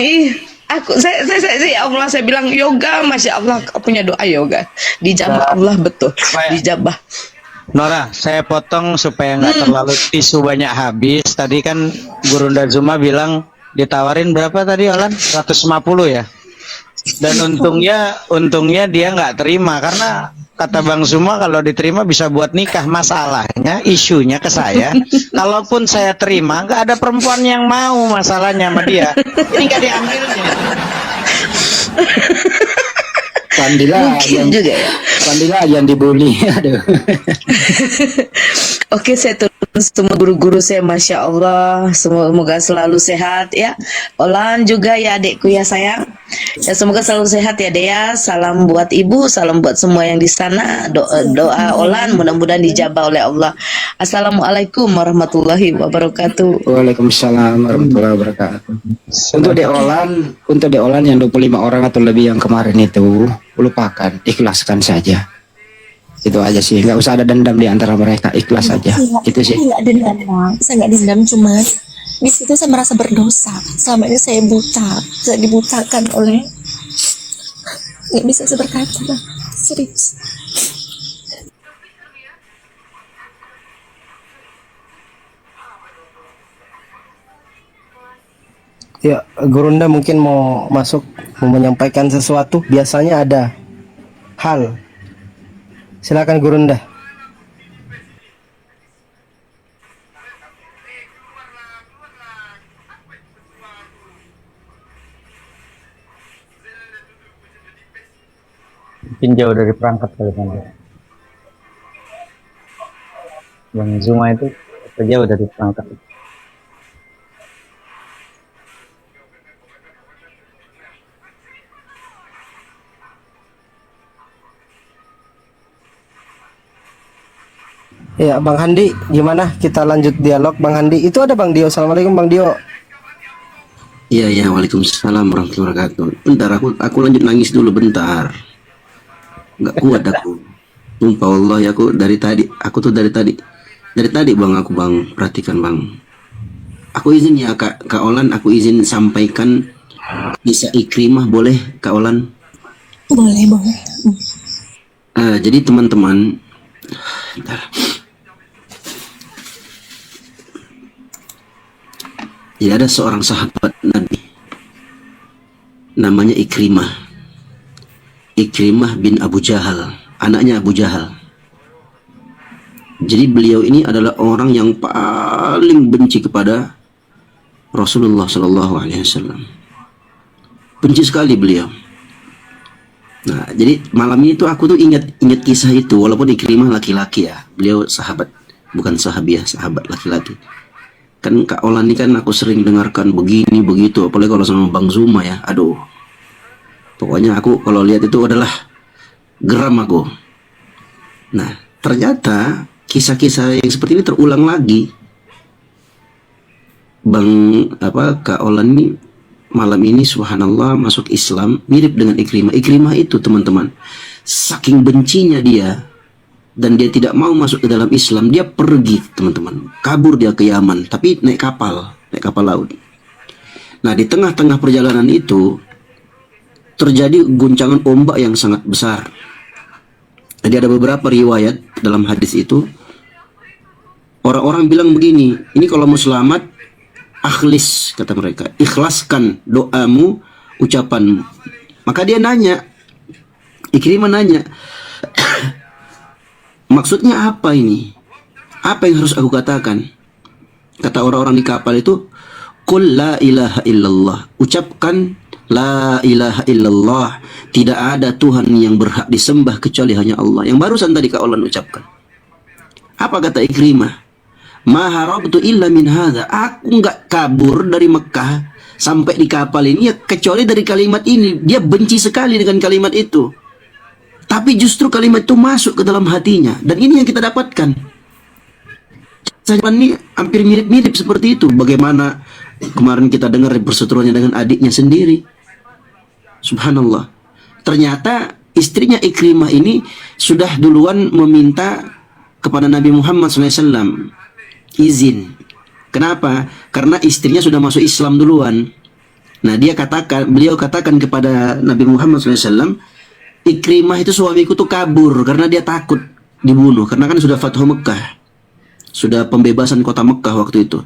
saya ya Allah, saya bilang yoga, masya Allah, kau punya doa yoga, dijabah Allah betul, dijabah. Nora, saya potong supaya nggak terlalu tisu banyak habis. Tadi kan Gurunda Zuma bilang ditawarin berapa tadi Olan? 150 ya. Dan untungnya dia nggak terima karena kata Bang Zuma kalau diterima bisa buat nikah. Masalahnya isunya ke saya, kalaupun saya terima nggak ada perempuan yang mau, masalahnya sama dia. Ini nggak diambilnya. Mungkin juga ya. Pandila yang dibully. Aduh. Oke, saya turun semua guru-guru saya, masya Allah, semoga selalu sehat ya. Olan juga ya adikku ya sayang. Ya semoga selalu sehat ya Dea. Salam buat ibu, salam buat semua yang di sana. Doa Olan mudah-mudahan dijabah oleh Allah. Assalamualaikum warahmatullahi wabarakatuh. Waalaikumsalam warahmatullahi wabarakatuh. Untuk Dek Olan yang 25 orang atau lebih yang kemarin itu, lupakan, ikhlaskan saja. Itu aja sih, nggak usah ada dendam di antara mereka, ikhlas saja. Itu sih. Saya nggak dendam Bang, saya nggak dendam, cuma di situ saya merasa berdosa. Selama ini saya buta, saya dibutakan oleh, nggak bisa saya berkata Bang, serius. Ya, Gurunda mungkin mau masuk, mau menyampaikan sesuatu. Biasanya ada hal. Silakan Gurunda. Mungkin jauh dari perangkat kali kan. Bang Zuma itu jauh dari perangkat. Ya, Bang Handi, gimana? Kita lanjut dialog, Bang Handi. Itu ada Bang Dio. Assalamualaikum, Bang Dio. Iya, waalaikumsalam warahmatullahi wabarakatuh. Bentar, aku lanjut nangis dulu bentar. Nggak kuat aku. Sumpah Allah ya, aku tuh dari tadi Bang, aku Bang, perhatikan Bang. Aku izin ya Kak Olan, aku izin sampaikan kisah Ikrimah, boleh Kak Olan? Boleh, boleh. Jadi teman-teman, bentar. Jadi ada seorang sahabat Nabi namanya Ikrimah bin Abu Jahal, anaknya Abu Jahal. Jadi beliau ini adalah orang yang paling benci kepada Rasulullah Sallallahu Alaihi Wasallam. Benci sekali beliau. Nah, jadi malam ini tuh aku tuh ingat kisah itu, walaupun Ikrimah laki-laki ya, beliau sahabat, bukan sahabiah, sahabat laki-laki. Kan Kak Olan ini kan aku sering dengarkan begini begitu, apalagi kalau sama Bang Zuma ya, aduh. Pokoknya aku kalau lihat itu adalah geram aku. Nah, ternyata kisah-kisah yang seperti ini terulang lagi. Kak Olan ini malam ini subhanallah masuk Islam mirip dengan Ikrimah. Ikrimah itu teman-teman, saking bencinya dia dan dia tidak mau masuk ke dalam Islam, dia pergi teman-teman, kabur dia ke Yaman, tapi naik kapal laut. Nah, di tengah-tengah perjalanan itu terjadi guncangan ombak yang sangat besar. Jadi ada beberapa riwayat dalam hadis itu, orang-orang bilang begini, ini kalau mau selamat, akhlis, kata mereka, ikhlaskan doamu, ucapanmu. Maka dia nanya, Ikrimah nanya, maksudnya apa ini? Apa yang harus aku katakan? Kata orang-orang di kapal itu, qul la ilaha illallah, ucapkan la ilaha illallah, tidak ada Tuhan yang berhak disembah kecuali hanya Allah. Yang barusan tadi Kak Olan ucapkan. Apa kata Ikrimah? Ma harabtu illa min hadza, aku nggak kabur dari Mekah sampai di kapal ini ya kecuali dari kalimat ini. Dia benci sekali dengan kalimat itu, tapi justru kalimat itu masuk ke dalam hatinya, dan ini yang kita dapatkan. Ini hampir mirip-mirip seperti itu. Bagaimana kemarin kita dengar perseteruannya dengan adiknya sendiri. Subhanallah. Ternyata istrinya Ikrimah ini sudah duluan meminta kepada Nabi Muhammad SAW izin. Kenapa? Karena istrinya sudah masuk Islam duluan. Nah, beliau katakan kepada Nabi Muhammad SAW, Ikrimah itu suamiku tuh kabur karena dia takut dibunuh, karena kan sudah Fathu Mekah, sudah pembebasan kota Mekah waktu itu.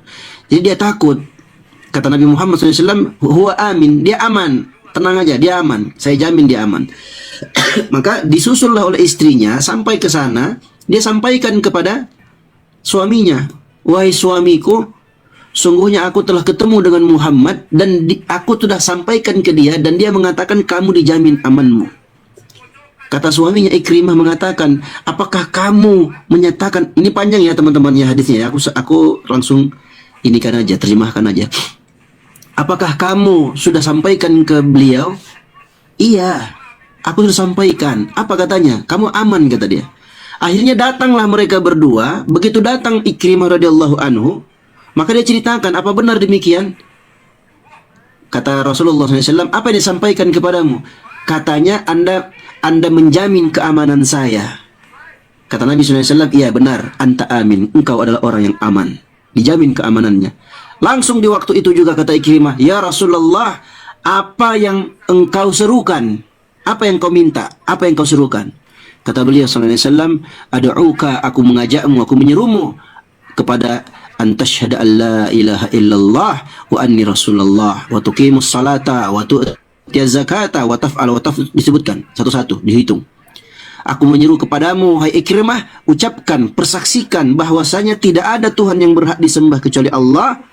Jadi dia takut. Kata Nabi Muhammad SAW, huwa amin, dia aman, tenang aja, dia aman, saya jamin dia aman. Maka disusullah oleh istrinya sampai ke sana. Dia sampaikan kepada suaminya, wahai suamiku, sungguhnya aku telah ketemu dengan Muhammad dan aku sudah sampaikan ke dia, dan dia mengatakan kamu dijamin amanmu. Kata suaminya Ikrimah mengatakan, apakah kamu menyatakan, ini panjang ya teman-teman ya hadisnya ya, aku langsung terjemahkan aja. Apakah kamu sudah sampaikan ke beliau? Iya, aku sudah sampaikan. Apa katanya? Kamu aman, kata dia. Akhirnya datanglah mereka berdua. Begitu datang Ikrimah radhiyallahu anhu, maka dia ceritakan, apa benar demikian? Kata Rasulullah SAW, apa yang disampaikan kepadamu? Katanya, Anda menjamin keamanan saya. Kata Nabi SAW, iya benar, anta amin, engkau adalah orang yang aman, dijamin keamanannya. Langsung di waktu itu juga kata Ikrimah, ya Rasulullah, apa yang engkau serukan? Apa yang kau minta? Apa yang kau serukan? Kata beliau SAW, ad'uka, aku mengajakmu, aku menyerumu kepada antashhada an la ilaha illallah wa anni rasulullah wa tuqimus salata wa tu'tiyaz zakata wa taf'al disebutkan satu-satu, dihitung. Aku menyeru kepadamu, hai Ikrimah, ucapkan, persaksikan bahwasanya tidak ada Tuhan yang berhak disembah kecuali Allah,